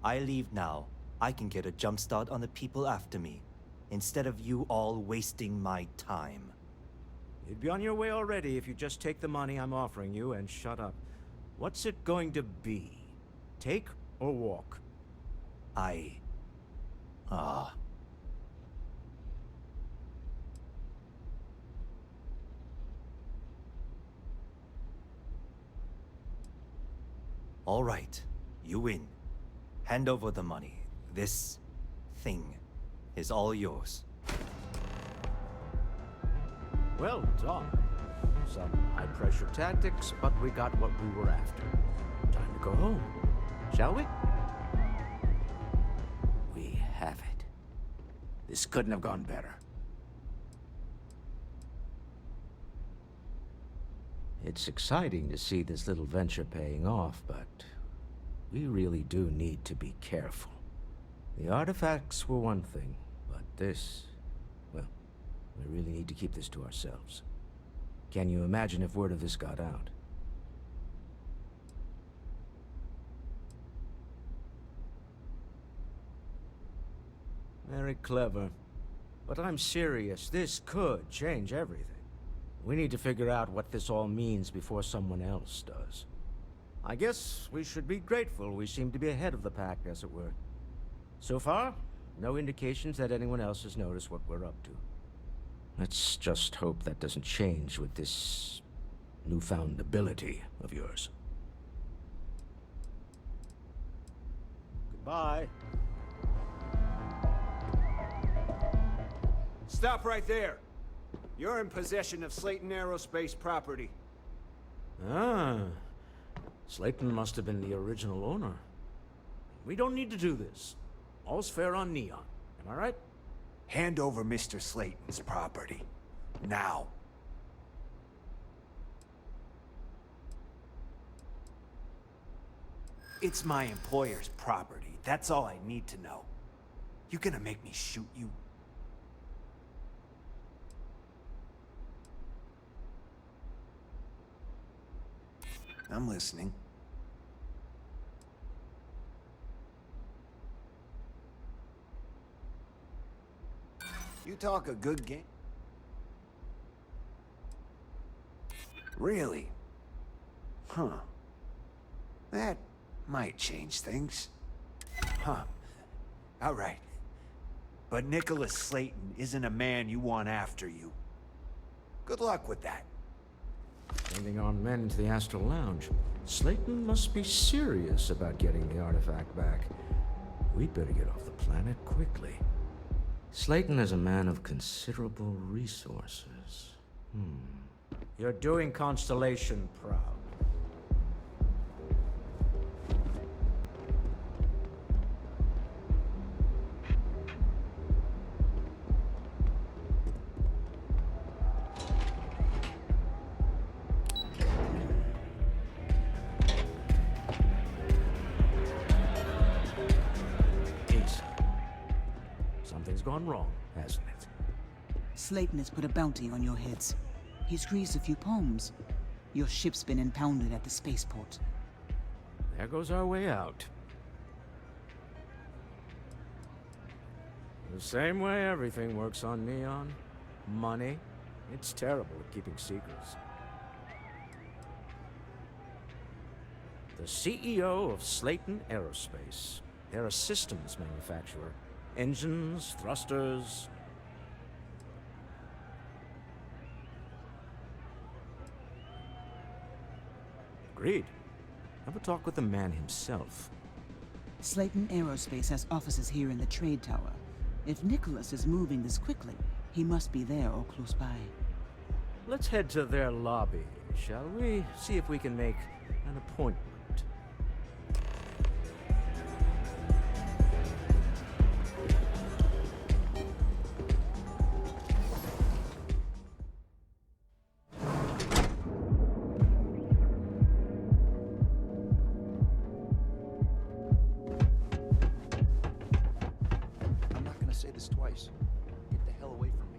I leave now. I can get a jump start on the people after me, instead of you all wasting my time. You'd be on your way already if you just take the money I'm offering you and shut up. What's it going to be? Take or walk? All right, you win. Hand over the money. This thing is all yours. Well done. Some high-pressure tactics, but we got what we were after. Time to go home, shall we? We have it. This couldn't have gone better. It's exciting to see this little venture paying off, but we really do need to be careful. The artifacts were one thing, but this We really need to keep this to ourselves. Can you imagine if word of this got out? Very clever. But I'm serious. This could change everything. We need to figure out what this all means before someone else does. I guess we should be grateful we seem to be ahead of the pack, as it were. So far, no indications that anyone else has noticed what we're up to. Let's just hope that doesn't change with this newfound ability of yours. Goodbye. Stop right there. You're in possession of Slayton Aerospace property. Ah. Slayton must have been the original owner. We don't need to do this. All's fair on Neon. Am I right? Hand over Mr. Slayton's property. Now. It's my employer's property. That's all I need to know. You gonna make me shoot you? I'm listening. You talk a good game. Really? Huh. That might change things. Huh. All right. But Nicholas Slayton isn't a man you want after you. Good luck with that. Sending armed men into the Astral Lounge. Slayton must be serious about getting the artifact back. We'd better get off the planet quickly. Slayton is a man of considerable resources. You're doing Constellation proud. Something's gone wrong, hasn't it? Slayton has put a bounty on your heads. He's greased a few palms. Your ship's been impounded at the spaceport. There goes our way out. The same way everything works on Neon. Money. It's terrible at keeping secrets. The CEO of Slayton Aerospace. They're a systems manufacturer. Engines, thrusters. Agreed. Have a talk with the man himself. Slayton Aerospace has offices here in the trade tower. If Nicholas is moving this quickly, he must be there or close by. Let's head to their lobby, shall we? See if we can make an appointment. Say this twice. Get the hell away from me.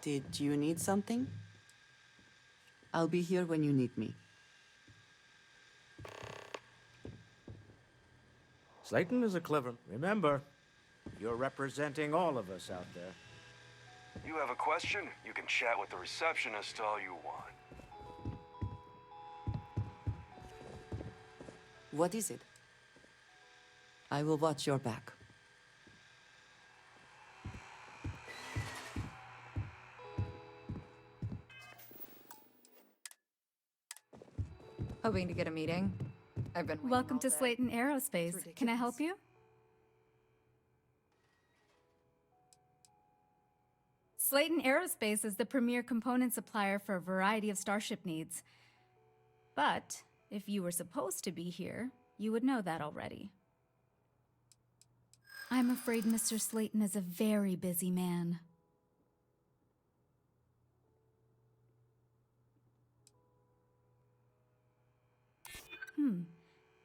Did you need something? I'll be here when you need me. Slayton is a clever... Remember, you're representing all of us out there. You have a question? You can chat with the receptionist all you want. What is it? I will watch your back. Hoping to get a meeting. I've been Welcome to Slayton Aerospace. Can I help you? Slayton Aerospace is the premier component supplier for a variety of starship needs. But if you were supposed to be here, you would know that already. I'm afraid Mr. Slayton is a very busy man.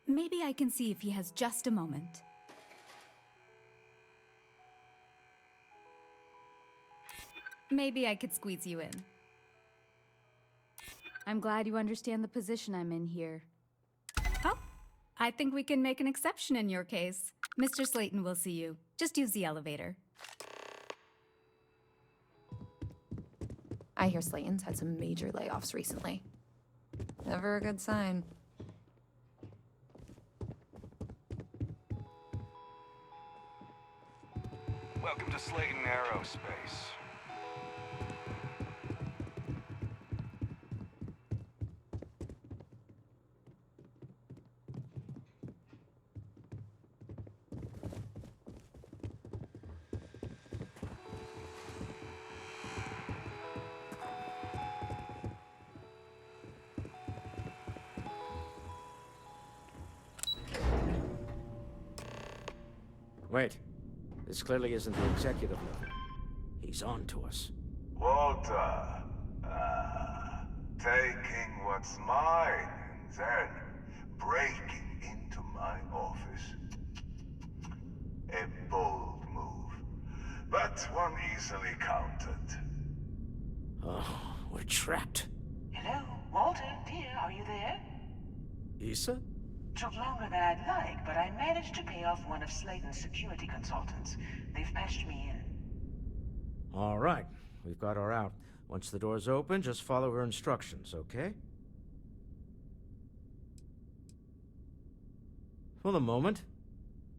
Maybe I can see if he has just a moment. Maybe I could squeeze you in. I'm glad you understand the position I'm in here. Oh, I think we can make an exception in your case. Mr. Slayton will see you. Just use the elevator. I hear Slayton's had some major layoffs recently. Never a good sign. Welcome to Slayton Aerospace. Wait. This clearly isn't the executive level. He's on to us. Walter, taking what's mine and then breaking into my office. A bold move, but one easily countered. Oh, we're trapped. Hello, Walter, dear, are you there? Issa? Took longer than I'd like, but I managed to pay off one of Slayton's security consultants. They've patched me in. All right. We've got her out. Once the door's open, just follow her instructions, okay? For the moment,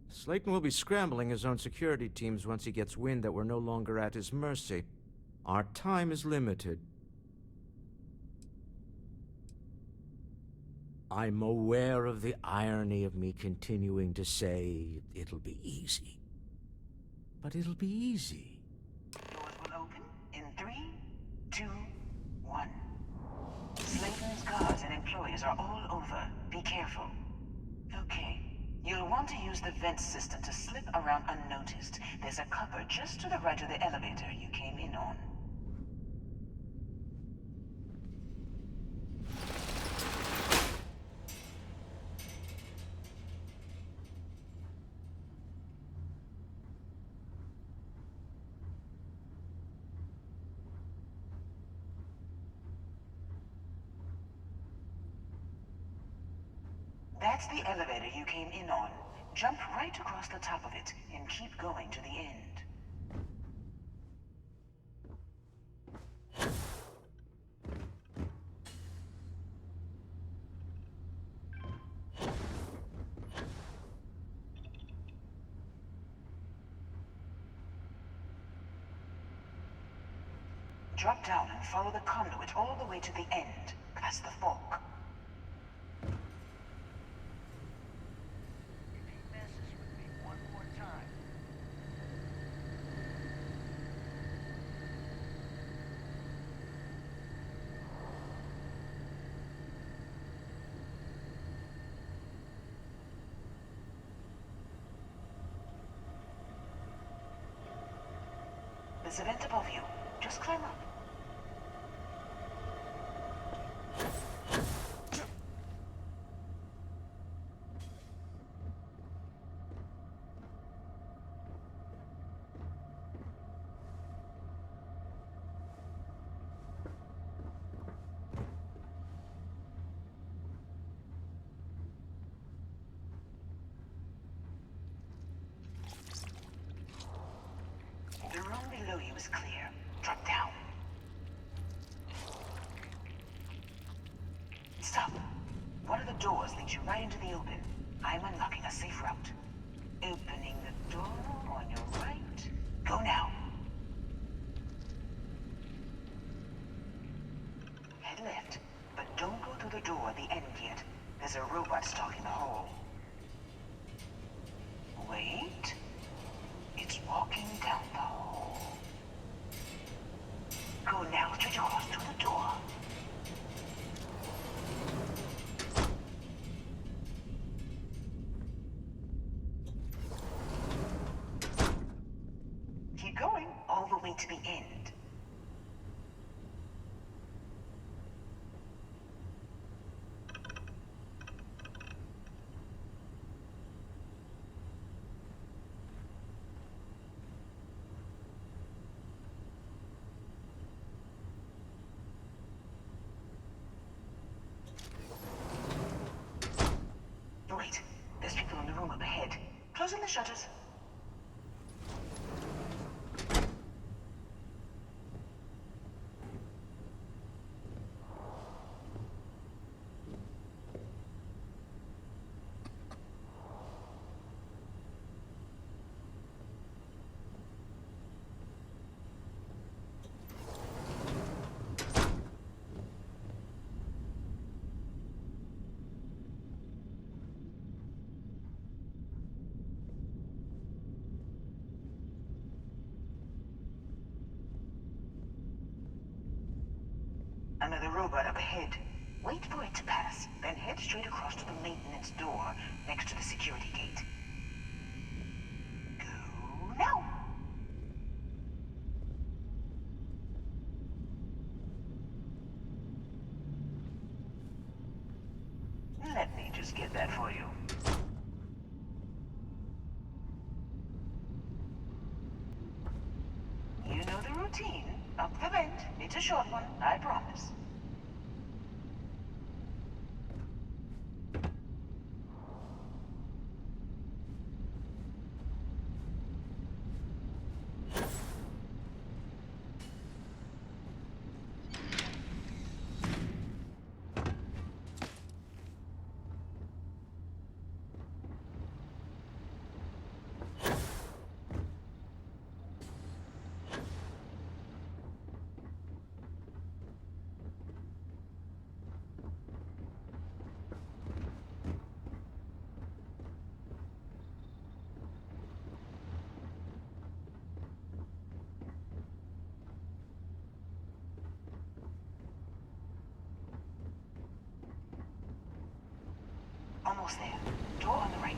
Slayton will be scrambling his own security teams once he gets wind that we're no longer at his mercy. Our time is limited. I'm aware of the irony of me continuing to say it'll be easy. But it'll be easy. Doors will open in 3, 2, 1. Slayton's guards and employees are all over. Be careful. Okay. You'll want to use the vent system to slip around unnoticed. There's a cupboard just to the right of the elevator you came in on. That's the elevator you came in on. Jump right across the top of it and keep going to the end. Drop down and follow the conduit all the way to the end, past the fork. There's a vent above you. Just climb up. The room below you is clear. Drop down. Stop. One of the doors leads you right into the open. I'm unlocking a safe route. Opening the door on your right. Go now. Head left, but don't go through the door at the end yet. There's a robot stalking the hall. Wait. It's walking down the hall. Go now, straight across to the door. Keep going, all the way to the end. Wait, there's people in the room up ahead. Closing the shutters. Another robot up ahead. Wait for it to pass, then head straight across to the maintenance door next to the security gate. Go now! Let me just get that for you. You know the routine. Up the vent. It's a short one, I promise. Almost there. Door on the right.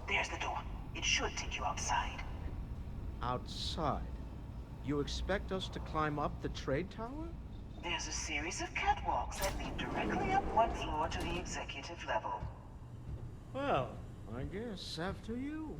There's the door. It should take you outside. Outside? You expect us to climb up the trade tower? There's a series of catwalks that lead directly up one floor to the executive level. Well, I guess after you.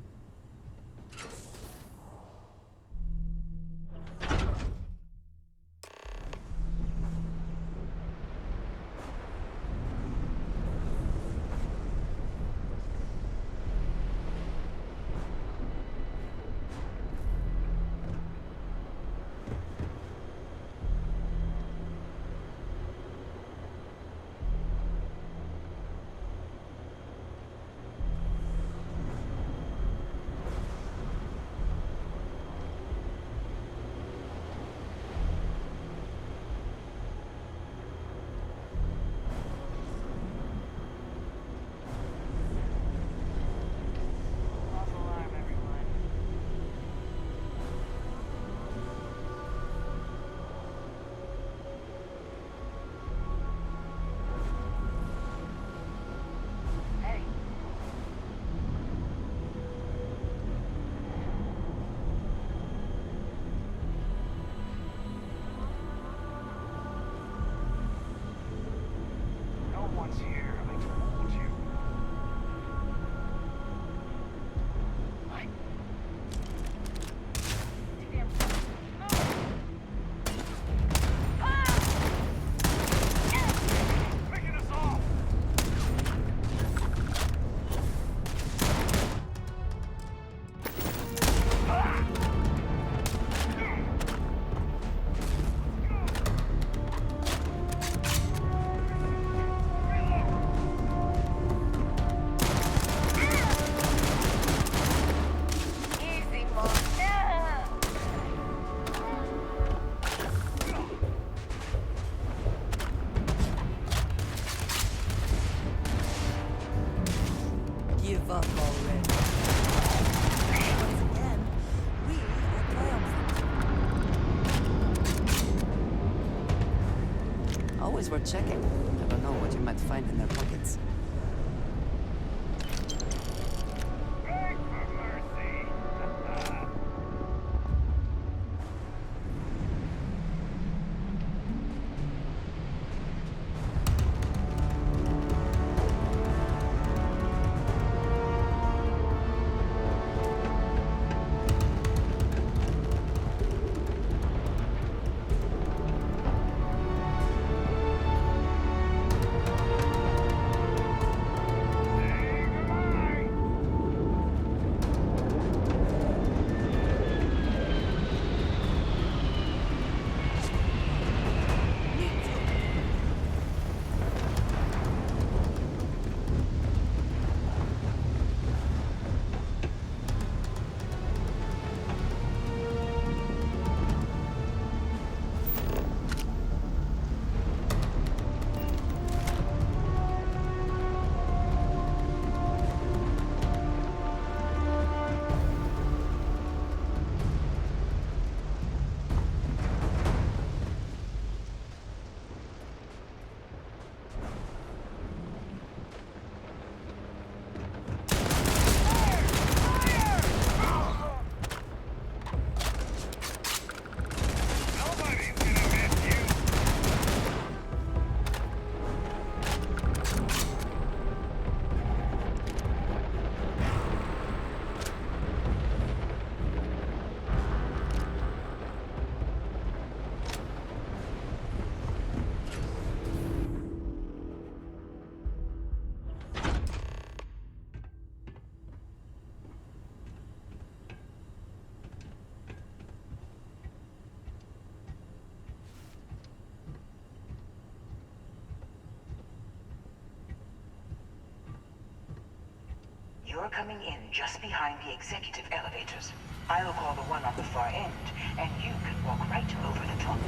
Give up already. Once again, we are triumphant. Always worth checking. Never know what you might find in their pockets. You're coming in just behind the executive elevators. I'll call the one on the far end, and you can walk right over the top.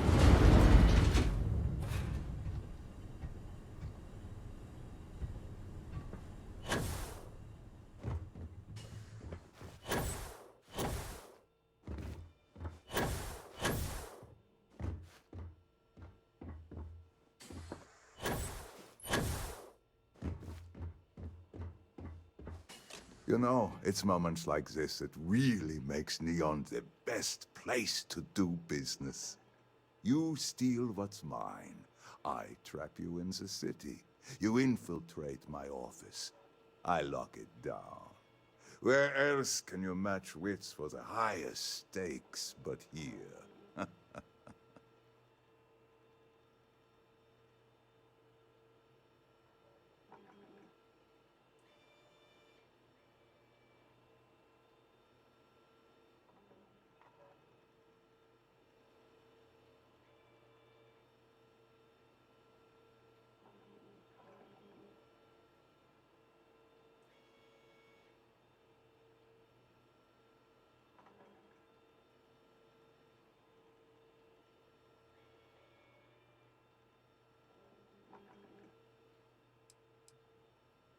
You know, it's moments like this that really makes Neon the best place to do business. You steal what's mine. I trap you in the city. You infiltrate my office. I lock it down. Where else can you match wits for the highest stakes but here?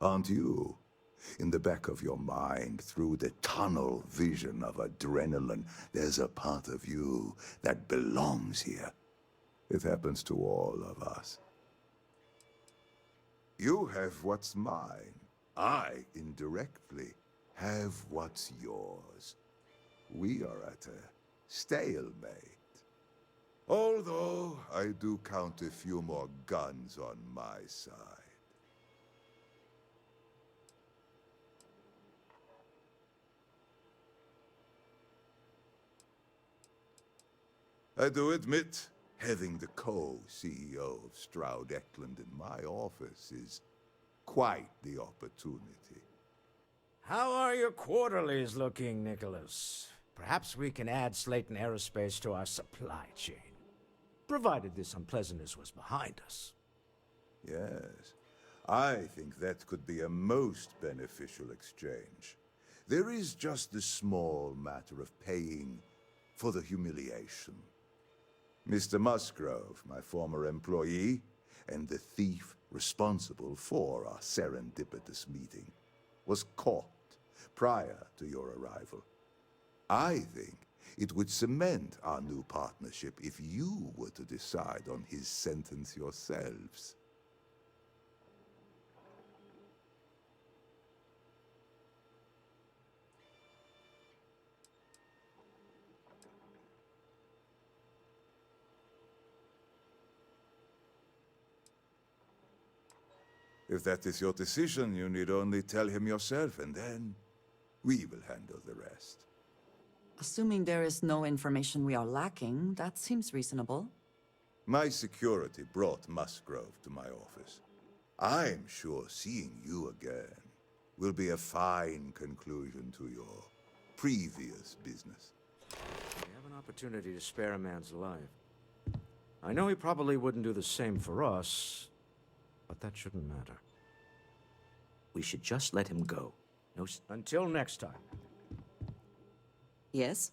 Aren't you? In the back of your mind, through the tunnel vision of adrenaline, there's a part of you that belongs here. It happens to all of us. You have what's mine. I, indirectly, have what's yours. We are at a stalemate. Although, I do count a few more guns on my side. I do admit, having the co-CEO of Stroud Eklund in my office is quite the opportunity. How are your quarterlies looking, Nicholas? Perhaps we can add Slayton Aerospace to our supply chain, provided this unpleasantness was behind us. Yes, I think that could be a most beneficial exchange. There is just the small matter of paying for the humiliation. Mr. Musgrove, my former employee, and the thief responsible for our serendipitous meeting, was caught prior to your arrival. I think it would cement our new partnership if you were to decide on his sentence yourselves. If that is your decision, you need only tell him yourself, and then we will handle the rest. Assuming there is no information we are lacking, that seems reasonable. My security brought Musgrove to my office. I'm sure seeing you again will be a fine conclusion to your previous business. We have an opportunity to spare a man's life. I know he probably wouldn't do the same for us, but that shouldn't matter. We should just let him go. Until next time. Yes?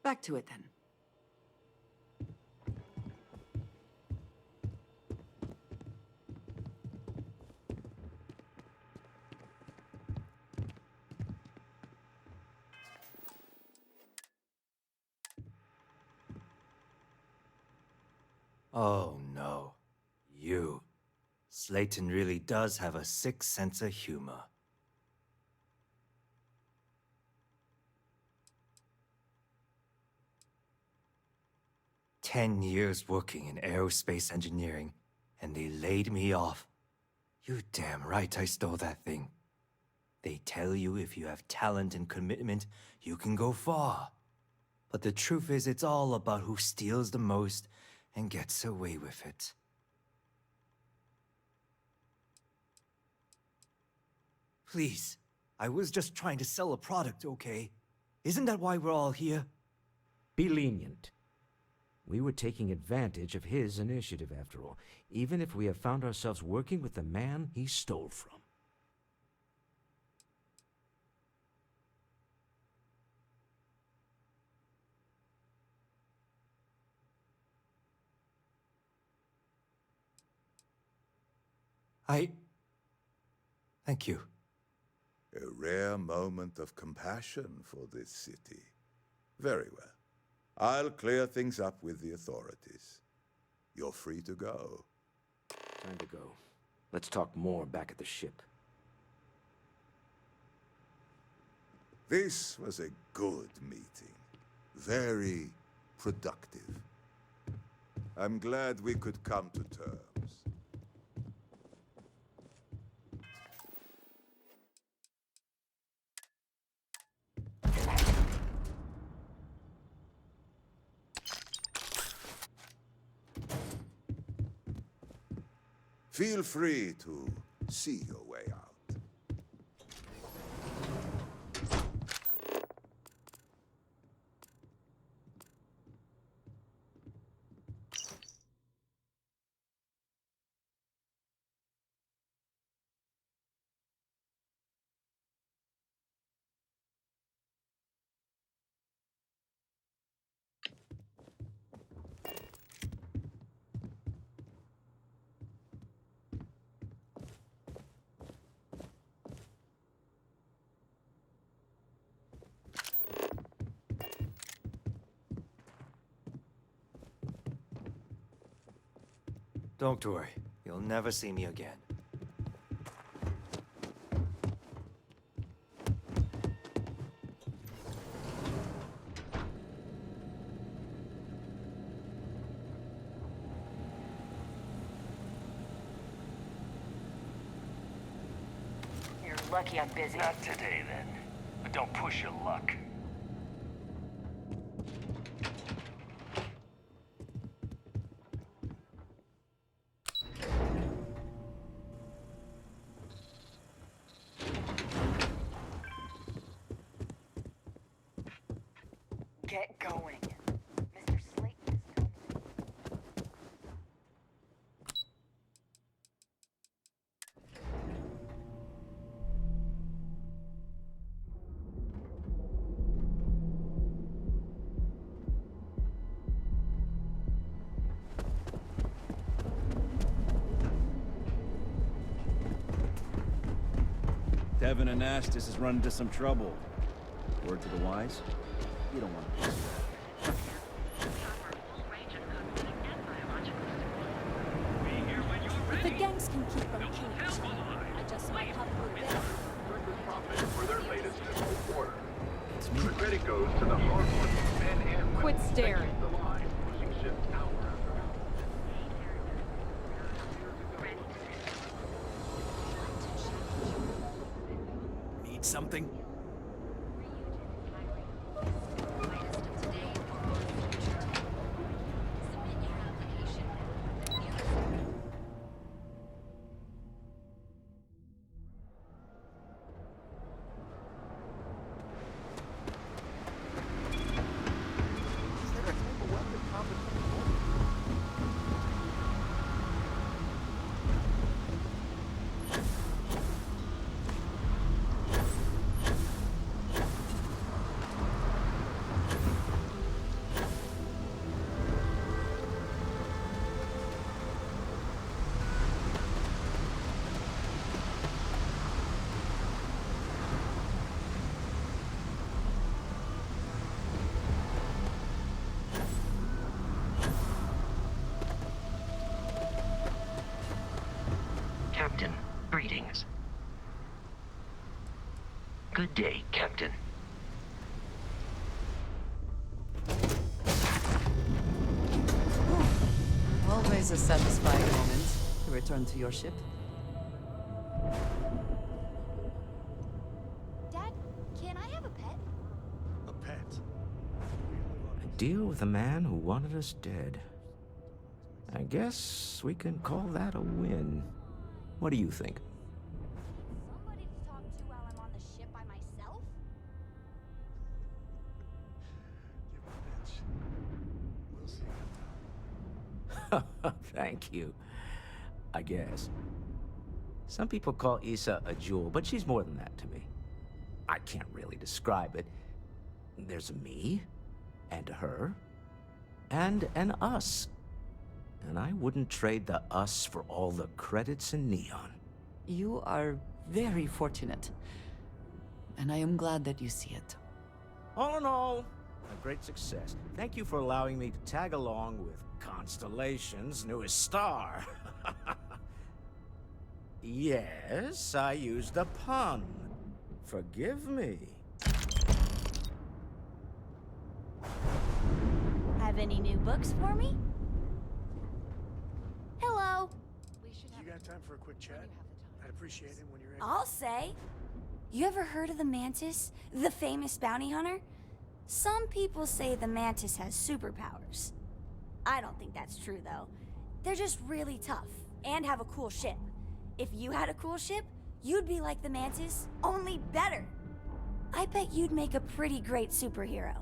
Back to it then. Oh no. You. Slayton really does have a sick sense of humor. "10 years working in aerospace engineering, and they laid me off. You damn right I stole that thing. They tell you if you have talent and commitment, you can go far. But the truth is, it's all about who steals the most and gets away with it." Please, I was just trying to sell a product, okay? Isn't that why we're all here? Be lenient. We were taking advantage of his initiative, after all, even if we have found ourselves working with the man he stole from. Thank you. A rare moment of compassion for this city. Very well. I'll clear things up with the authorities. You're free to go. Time to go. Let's talk more back at the ship. This was a good meeting. Very productive. I'm glad we could come to terms. Feel free to see your way out. Don't worry, you'll never see me again. You're lucky I'm busy. Not today, then. But don't push your luck. Get going. Mr. Slayton is coming. Tevin Anastas has run into some trouble. Word to the wise? You don't want to. If the gangs can keep from killing each other, I just might help with this. For their latest fiscal quarter. The credit goes to the hard-working men and women. Quit staring. The line, pushing ships hour after hour. Need something? Captain, greetings. Good day, Captain. Always a satisfying moment to return to your ship. Dad, can I have a pet? A pet? A deal with a man who wanted us dead. I guess we can call that a win. What do you think? Somebody to talk to while I'm on the ship by myself? We'll see. Thank you. I guess. Some people call Issa a jewel, but she's more than that to me. I can't really describe it. There's a me, and a her, and an us. And I wouldn't trade the us for all the credits in Neon. You are very fortunate. And I am glad that you see it. All in all, a great success. Thank you for allowing me to tag along with Constellation's newest star. Yes, I used a pun. Forgive me. Have any new books for me? Hello. You got time for a quick chat? I'd appreciate it when you're able. I'll say. You ever heard of the Mantis? The famous bounty hunter? Some people say the Mantis has superpowers. I don't think that's true, though. They're just really tough and have a cool ship. If you had a cool ship, you'd be like the Mantis, only better. I bet you'd make a pretty great superhero.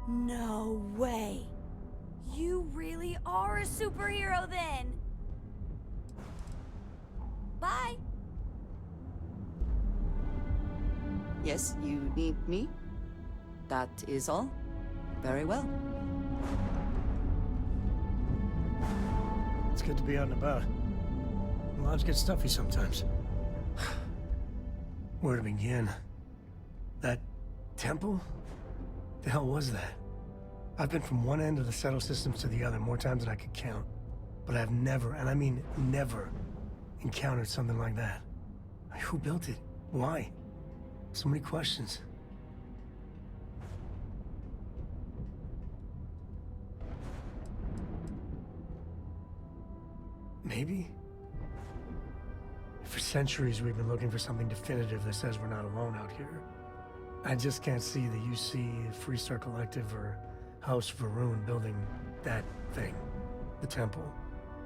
No way. You really are a superhero then. Bye. Yes, you need me? That is all? Very well. It's good to be out and about. Lives get stuffy sometimes. Where to begin? That temple? The hell was that? I've been from one end of the settle systems to the other more times than I could count. But I've never, and I mean never, encountered something like that. Who built it? Why? So many questions. Maybe? For centuries we've been looking for something definitive that says we're not alone out here. I just can't see the UC, Freestar Collective, or House Varun building that thing. The temple.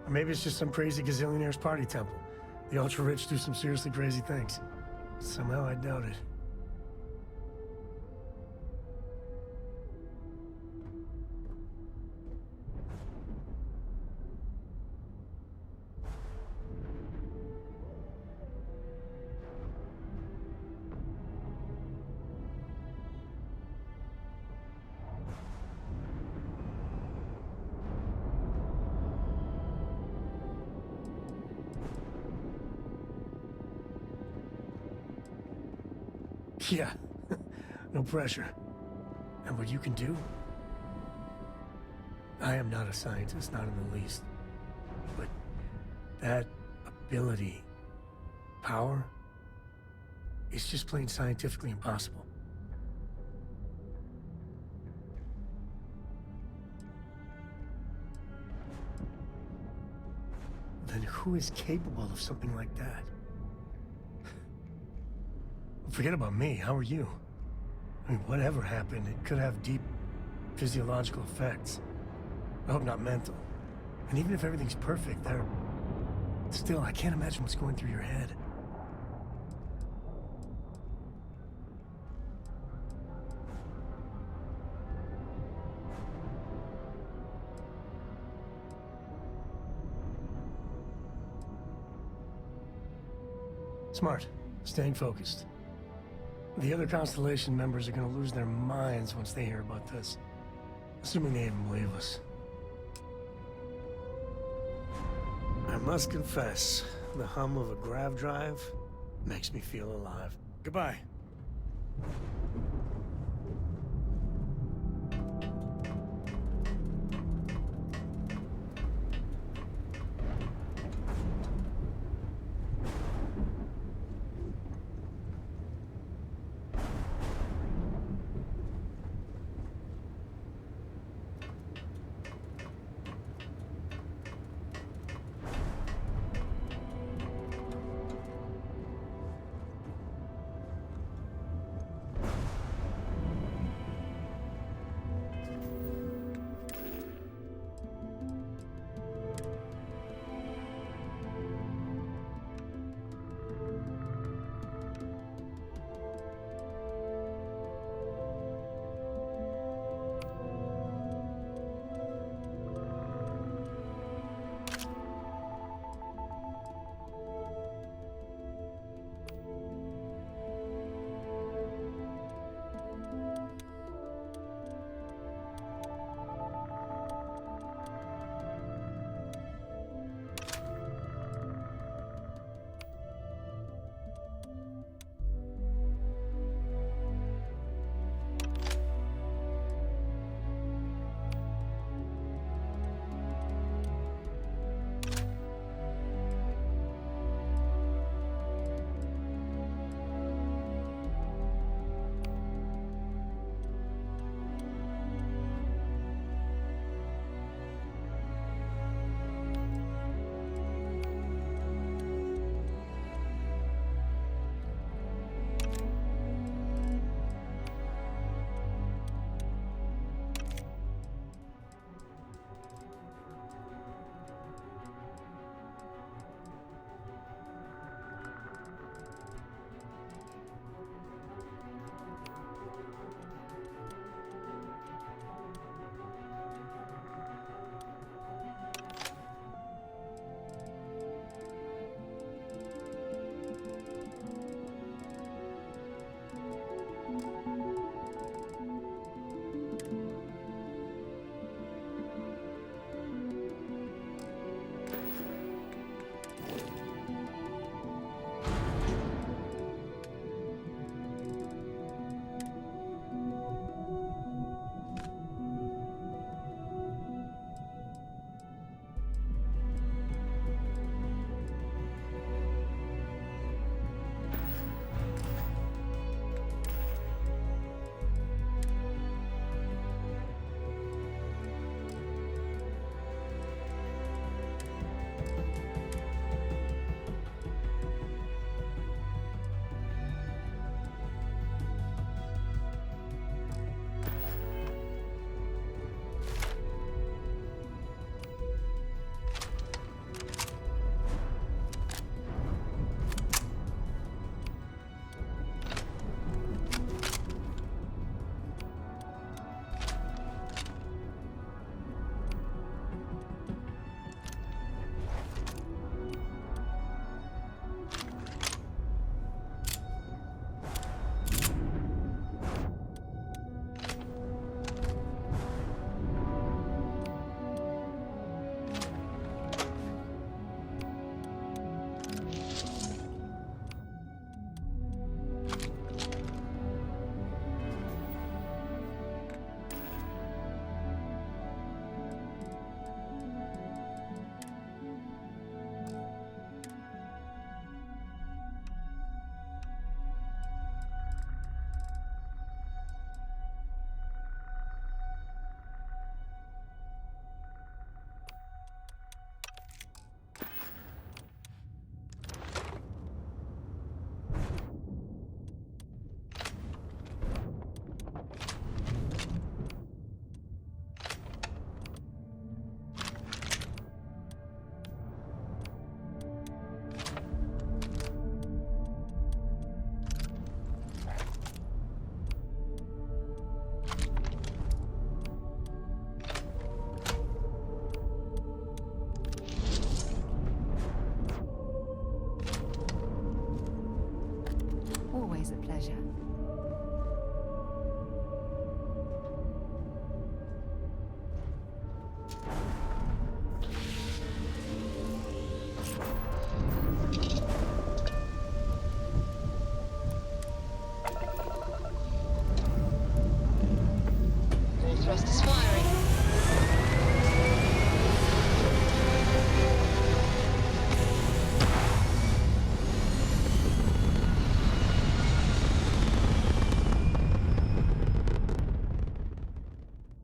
Or maybe it's just some crazy gazillionaire's party temple. The ultra-rich do some seriously crazy things. Somehow I doubt it. Yeah, no pressure. And what you can do? I am not a scientist, not in the least. But that ability, power, is just plain scientifically impossible. Then who is capable of something like that? Forget about me, how are you? I mean, whatever happened, it could have deep physiological effects. I hope not mental. And even if everything's perfect, still, I can't imagine what's going through your head. Smart. Staying focused. The other Constellation members are gonna lose their minds once they hear about this. Assuming they even believe us. I must confess, the hum of a grav drive makes me feel alive. Goodbye.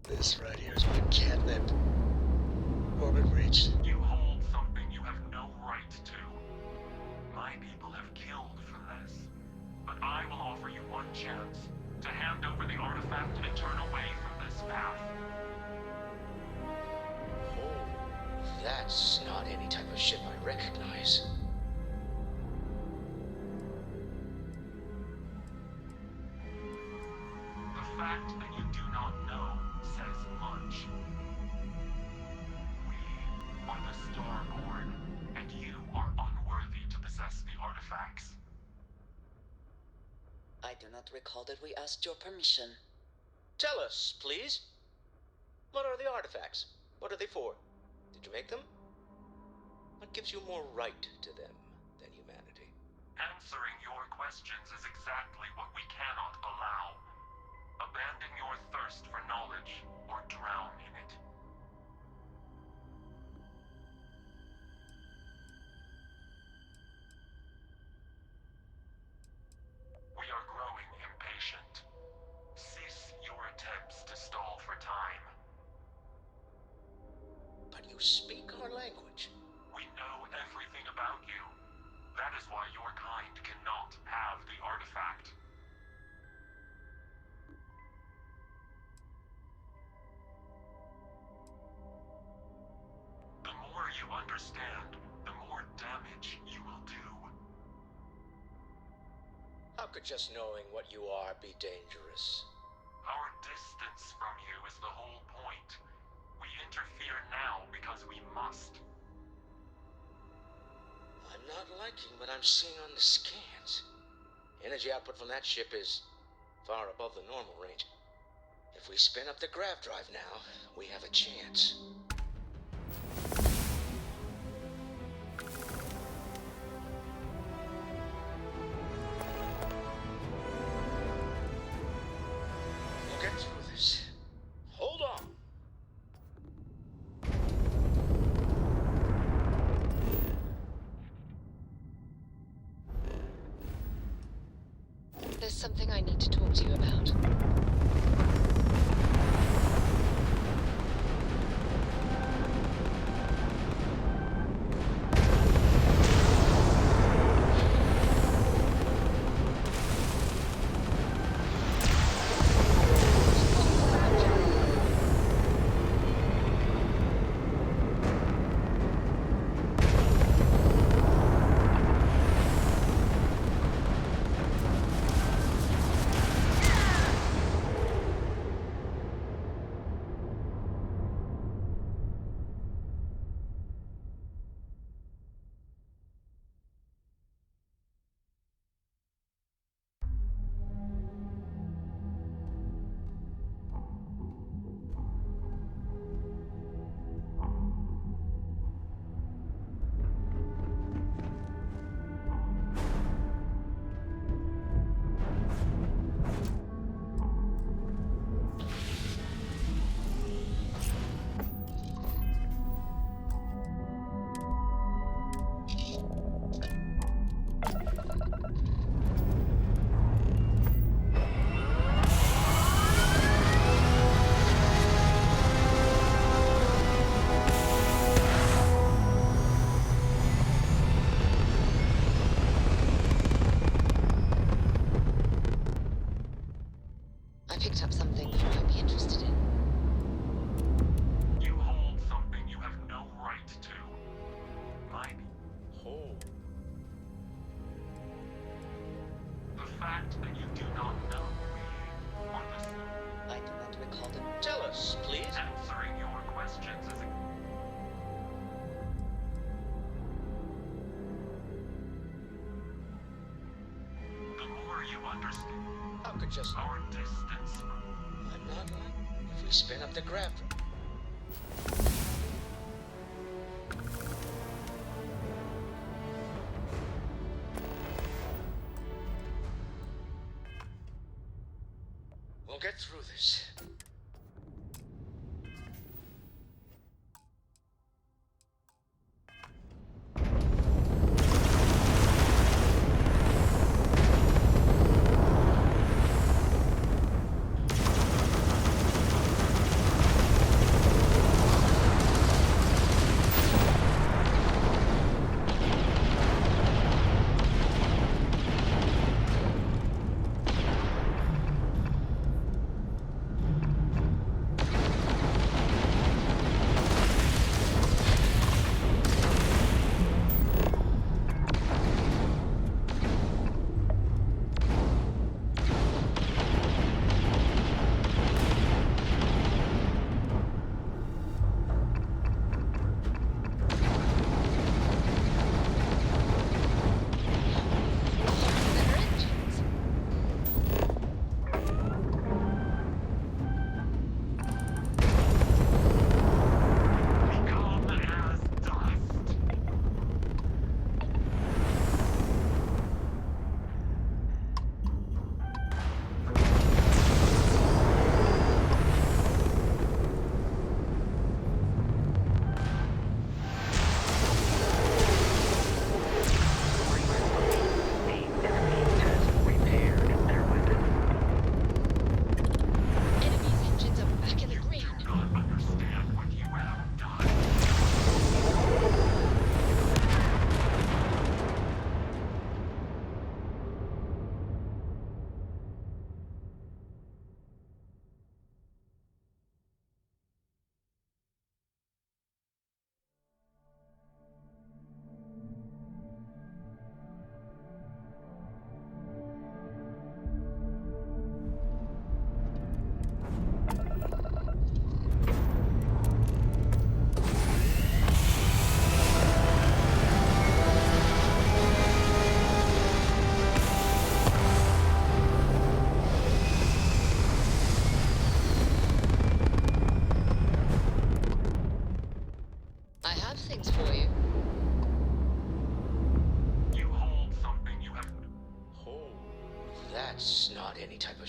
This right here is my catnip. Orbit reached. You hold something you have no right to. My people have killed for this. But I will offer you one chance to hand over the artifact and turn away from this path. Oh, that's not any type of ship I recognize. The fact that you do not know says much. We are the Starborn, and you are unworthy to possess the artifacts. I do not recall that we asked your permission. Tell us, please. What are the artifacts? What are they for? Did you make them? What gives you more right to them than humanity? Answering your questions is exactly what we cannot allow. Abandon your thirst for knowledge, or drown in it. We are growing impatient. Cease your attempts to stall for time. But you speak our language. We know everything about you. That is why your kind cannot have the artifact. The more you understand, the more damage you will do. How could just knowing what you are be dangerous? Our distance from you is the whole point. We interfere now because we must. I'm not liking what I'm seeing on the scans. Energy output from that ship is far above the normal range. If we spin up the grav drive now, we have a chance. We'll get through this. Hold on. There's something I need to talk to you about. I picked up something you might be interested in. You hold something you have no right to. Mine. Hold. The fact that you do not know me, or this. I do not recall them. Tell us, please. Answering your questions is the more you understand. How could just our distance. I'm not like if we spin up the grav drive. We'll get through this.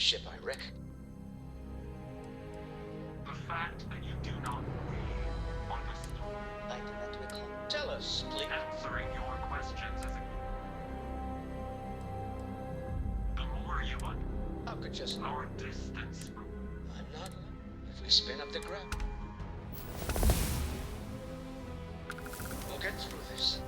ship I wreck? The fact that you do not really understand. I demand recall. Tell us, please. Answering your questions is the more you How could just... our distance from... I'm not... If we spin up the grab... We'll get through this.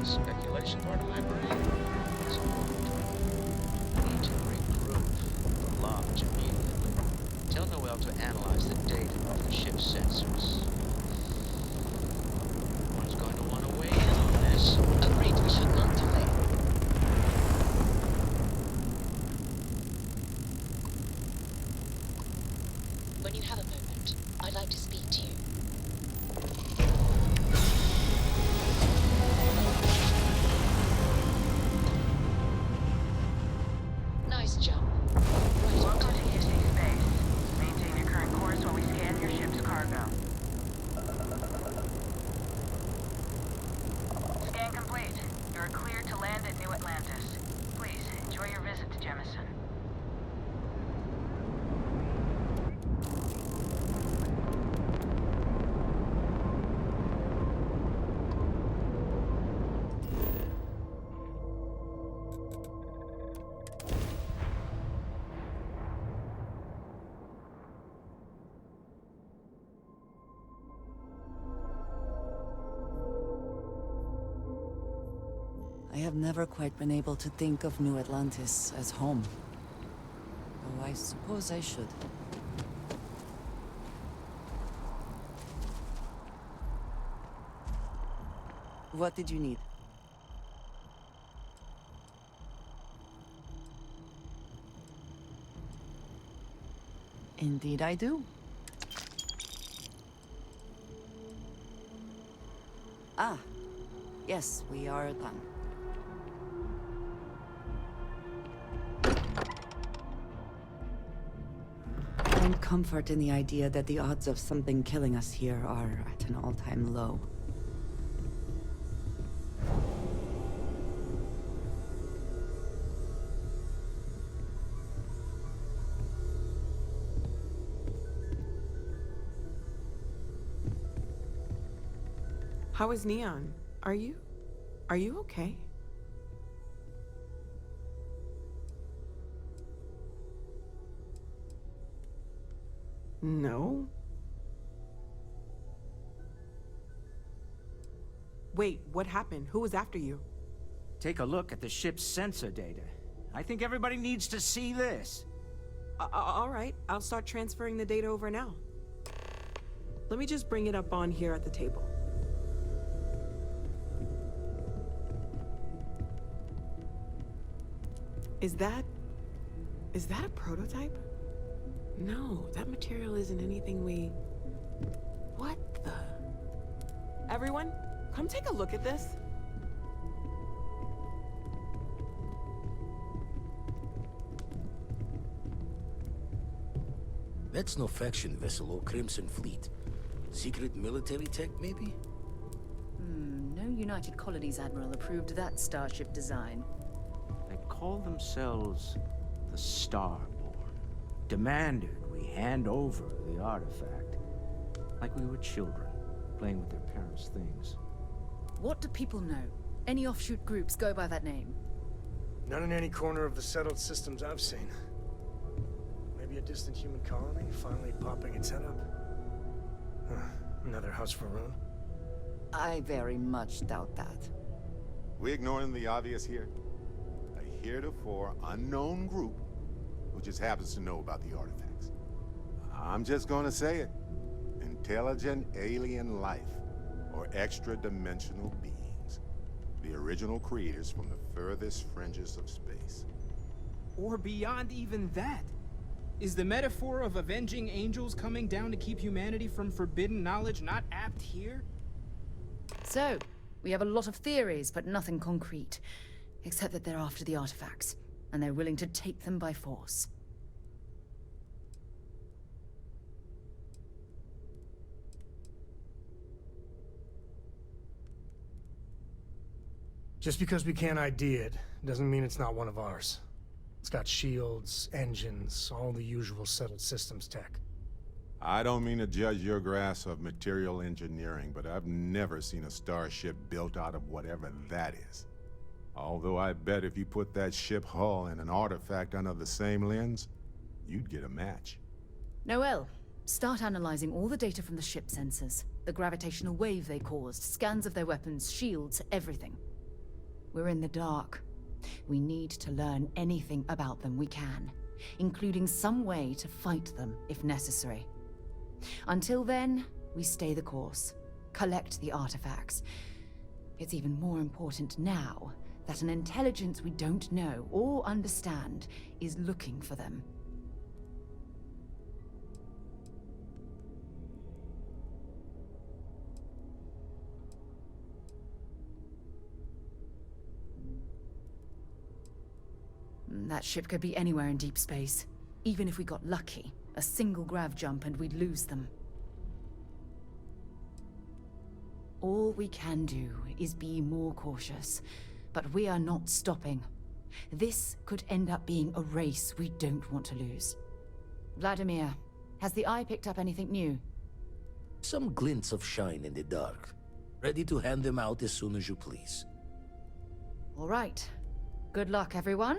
Speculation part of my brain. So, I need to regroup. Launch immediately. Tell Noel to analyze the data of the ship's sensors. One's going to want to weigh in on this. Agreed, we should not delay. When you have a moment, I'd like to speak to you. Nice jump. Right. Welcome to UC Space. Maintain your current course while we scan your ship's cargo. Scan complete. You are cleared to land at New Atlantis. Please, enjoy your visit to Jemison. I have never quite been able to think of New Atlantis as home. Though I suppose I should. What did you need? Indeed I do. Ah, yes, we are done. Find comfort in the idea that the odds of something killing us here are at an all-time low. How is Neon? Are you okay? No? Wait, what happened? Who was after you? Take a look at the ship's sensor data. I think everybody needs to see this. All right, I'll start transferring the data over now. Let me just bring it up on here at the table. Is that a prototype? No, that material isn't anything we... What the... Everyone, come take a look at this. That's no faction vessel or Crimson Fleet. Secret military tech, maybe? No United Colonies Admiral approved that starship design. They call themselves the Starborn. Demanded we hand over the artifact. Like we were children, playing with their parents' things. What do people know? Any offshoot groups go by that name? Not in any corner of the settled systems I've seen. Maybe a distant human colony finally popping its head up. Another house for Rune. I very much doubt that. We ignoring the obvious here? A heretofore unknown group who just happens to know about the artifacts. I'm just gonna say it. intelligent alien life, or extra-dimensional beings. The original creators from the furthest fringes of space. Or beyond even that. Is the metaphor of avenging angels coming down to keep humanity from forbidden knowledge not apt here? So, we have a lot of theories, but nothing concrete. Except that they're after the artifacts, and they're willing to take them by force. Just because we can't ID it, doesn't mean it's not one of ours. It's got shields, engines, all the usual settled systems tech. I don't mean to judge your grasp of material engineering, but I've never seen a starship built out of whatever that is. Although I bet if you put that ship hull and an artifact under the same lens, you'd get a match. Noel, start analyzing all the data from the ship sensors. The gravitational wave they caused, scans of their weapons, shields, everything. We're in the dark. We need to learn anything about them we can, including some way to fight them if necessary. Until then, we stay the course, collect the artifacts. It's even more important now that an intelligence we don't know or understand is looking for them. That ship could be anywhere in deep space. Even if we got lucky, a single grav jump and we'd lose them. All we can do is be more cautious, but we are not stopping. This could end up being a race we don't want to lose. Vladimir, has the Eye picked up anything new? Some glints of shine in the dark. Ready to hand them out as soon as you please. All right. Good luck, everyone.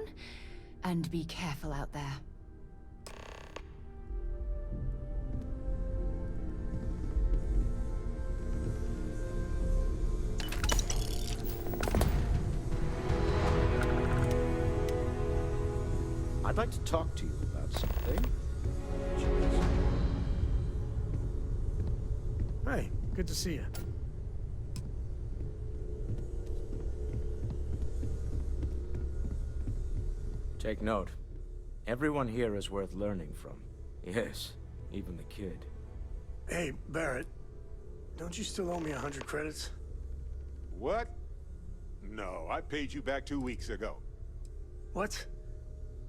And be careful out there. I'd like to talk to you about something. Hey, good to see you. Take note. Everyone here is worth learning from. Yes, even the kid. Hey, Barrett. Don't you still owe me 100 credits? What? No, I paid you back 2 weeks ago. What?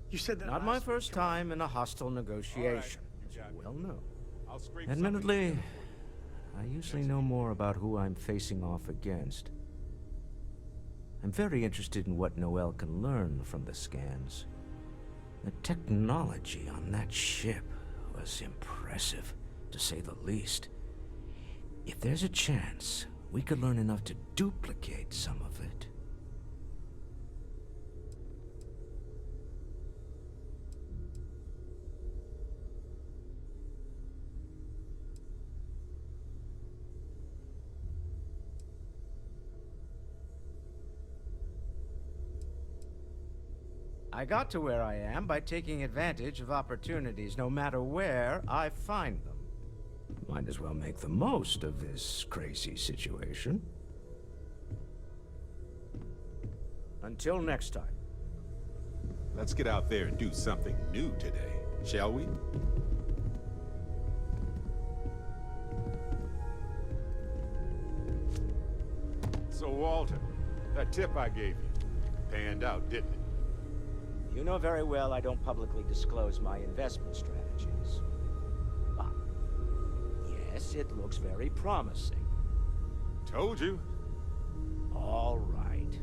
You said that Not my first time in a hostile negotiation, as you well know. Admittedly, Admittedly, I usually know more about who I'm facing off against. I'm very interested in what Noel can learn from the scans. The technology on that ship was impressive, to say the least. If there's a chance, we could learn enough to duplicate some of it. I got to where I am by taking advantage of opportunities, no matter where I find them. Might as well make the most of this crazy situation. Until next time. Let's get out there and do something new today, shall we? So, Walter, that tip I gave you panned out, didn't it? You know very well I don't publicly disclose my investment strategies. But, yes, it looks very promising. Told you. All right.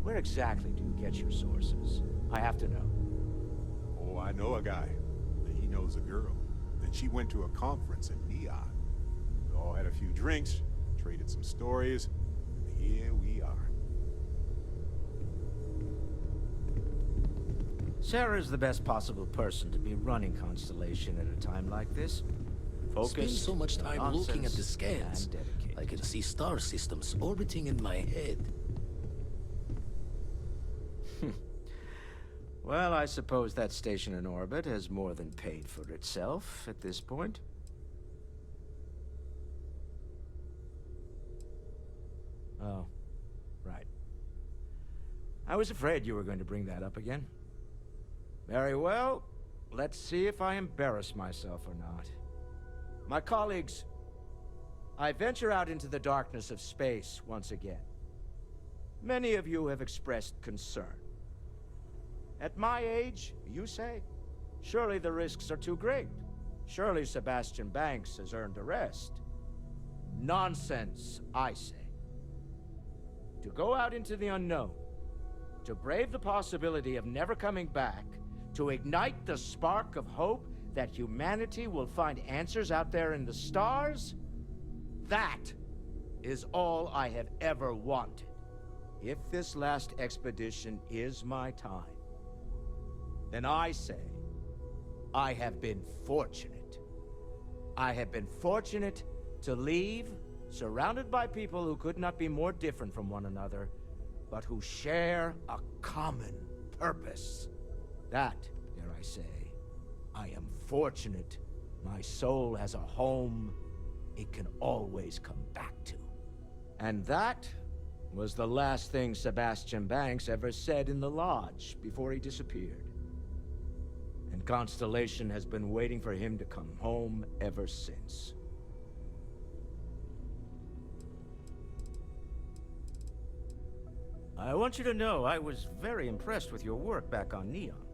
Where exactly do you get your sources? I have to know. Oh, I know a guy. He knows a girl. Then she went to a conference in Neon. We all had a few drinks, traded some stories, and here we are. Sarah's the best possible person to be running Constellation at a time like this. Focused, Spend so much time nonsense, looking at the scans. and dedicated. I can see star systems orbiting in my head. Well, I suppose that station in orbit has more than paid for itself at this point. Oh, right. I was afraid you were going to bring that up again. Very well. Let's see if I embarrass myself or not. My colleagues, I venture out into the darkness of space once again. Many of you have expressed concern. At my age, you say, surely the risks are too great. Surely Sebastian Banks has earned a rest. Nonsense, I say. To go out into the unknown, to brave the possibility of never coming back, to ignite the spark of hope that humanity will find answers out there in the stars, that is all I have ever wanted. If this last expedition is my time, then I say, I have been fortunate. I have been fortunate to leave, surrounded by people who could not be more different from one another, but who share a common purpose. That, dare I say, I am fortunate. My soul has a home it can always come back to. And that was the last thing Sebastian Banks ever said in the lodge before he disappeared. And Constellation has been waiting for him to come home ever since. I want you to know I was very impressed with your work back on Neon.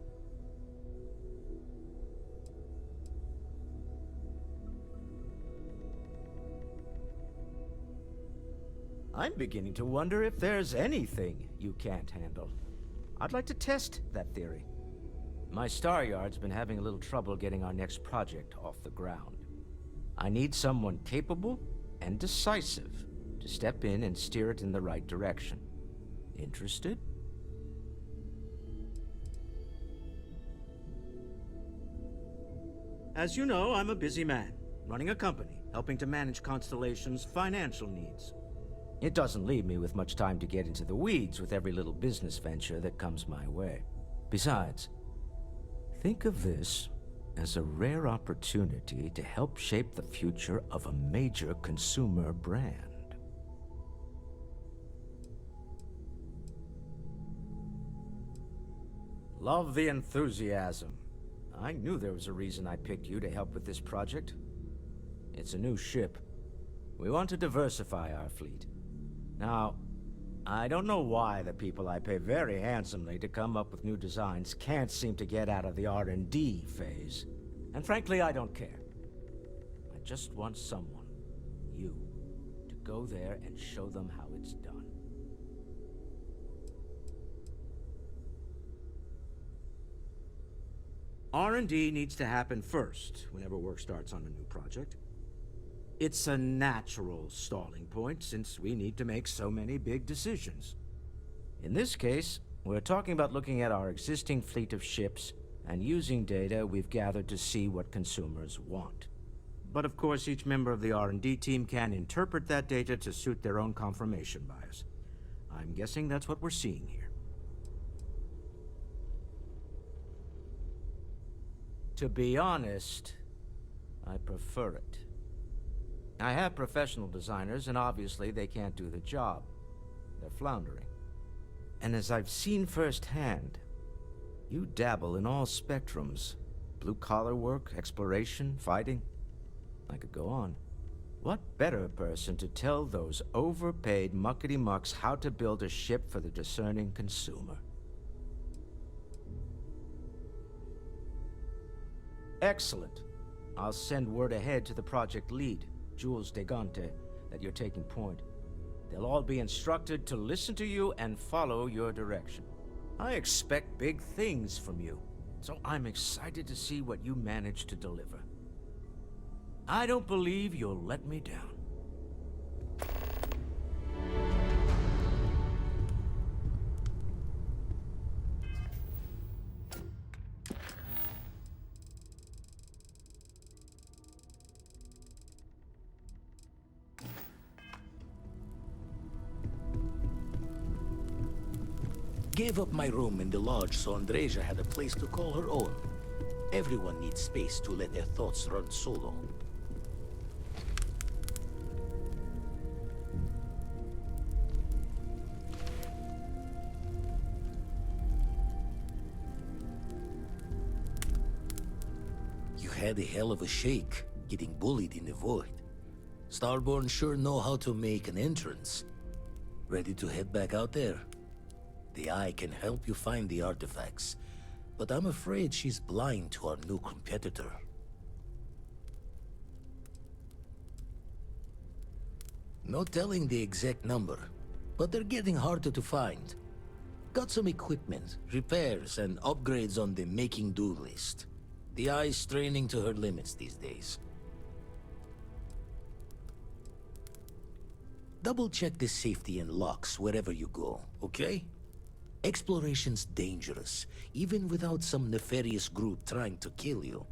I'm beginning to wonder if there's anything you can't handle. I'd like to test that theory. My Star Yard's been having a little trouble getting our next project off the ground. I need someone capable and decisive to step in and steer it in the right direction. Interested? As you know, I'm a busy man, running a company, helping to manage Constellation's financial needs. It doesn't leave me with much time to get into the weeds with every little business venture that comes my way. Besides, think of this as a rare opportunity to help shape the future of a major consumer brand. Love the enthusiasm. I knew there was a reason I picked you to help with this project. It's a new ship. We want to diversify our fleet. Now, I don't know why the people I pay very handsomely to come up with new designs can't seem to get out of the R&D phase. And frankly, I don't care. I just want someone, you, to go there and show them how it's done. R&D needs to happen first whenever work starts on a new project. It's a natural stalling point since we need to make so many big decisions. In this case, we're talking about looking at our existing fleet of ships and using data we've gathered to see what consumers want. But of course, each member of the R&D team can interpret that data to suit their own confirmation bias. I'm guessing that's what we're seeing here. To be honest, I prefer it. I have professional designers, and obviously they can't do the job. They're floundering. And as I've seen firsthand, you dabble in all spectrums. Blue-collar work, exploration, fighting. I could go on. What better person to tell those overpaid muckety-mucks how to build a ship for the discerning consumer? Excellent. I'll send word ahead to the project lead, Jules Degante, that you're taking point. They'll all be instructed to listen to you and follow your direction. I expect big things from you, so I'm excited to see what you manage to deliver. I don't believe you'll let me down. Gave up my room in the lodge so Andreja had a place to call her own. Everyone needs space to let their thoughts run solo. had a hell of a shake, getting bullied in the void. Starborn sure know how to make an entrance. Ready to head back out there? The Eye can help you find the artifacts, but I'm afraid she's blind to our new competitor. No telling the exact number, but they're getting harder to find. Got some equipment, repairs, and upgrades on the making do list. The Eye's straining to her limits these days. Double-check the safety and locks wherever you go, okay? Exploration's dangerous, even without some nefarious group trying to kill you.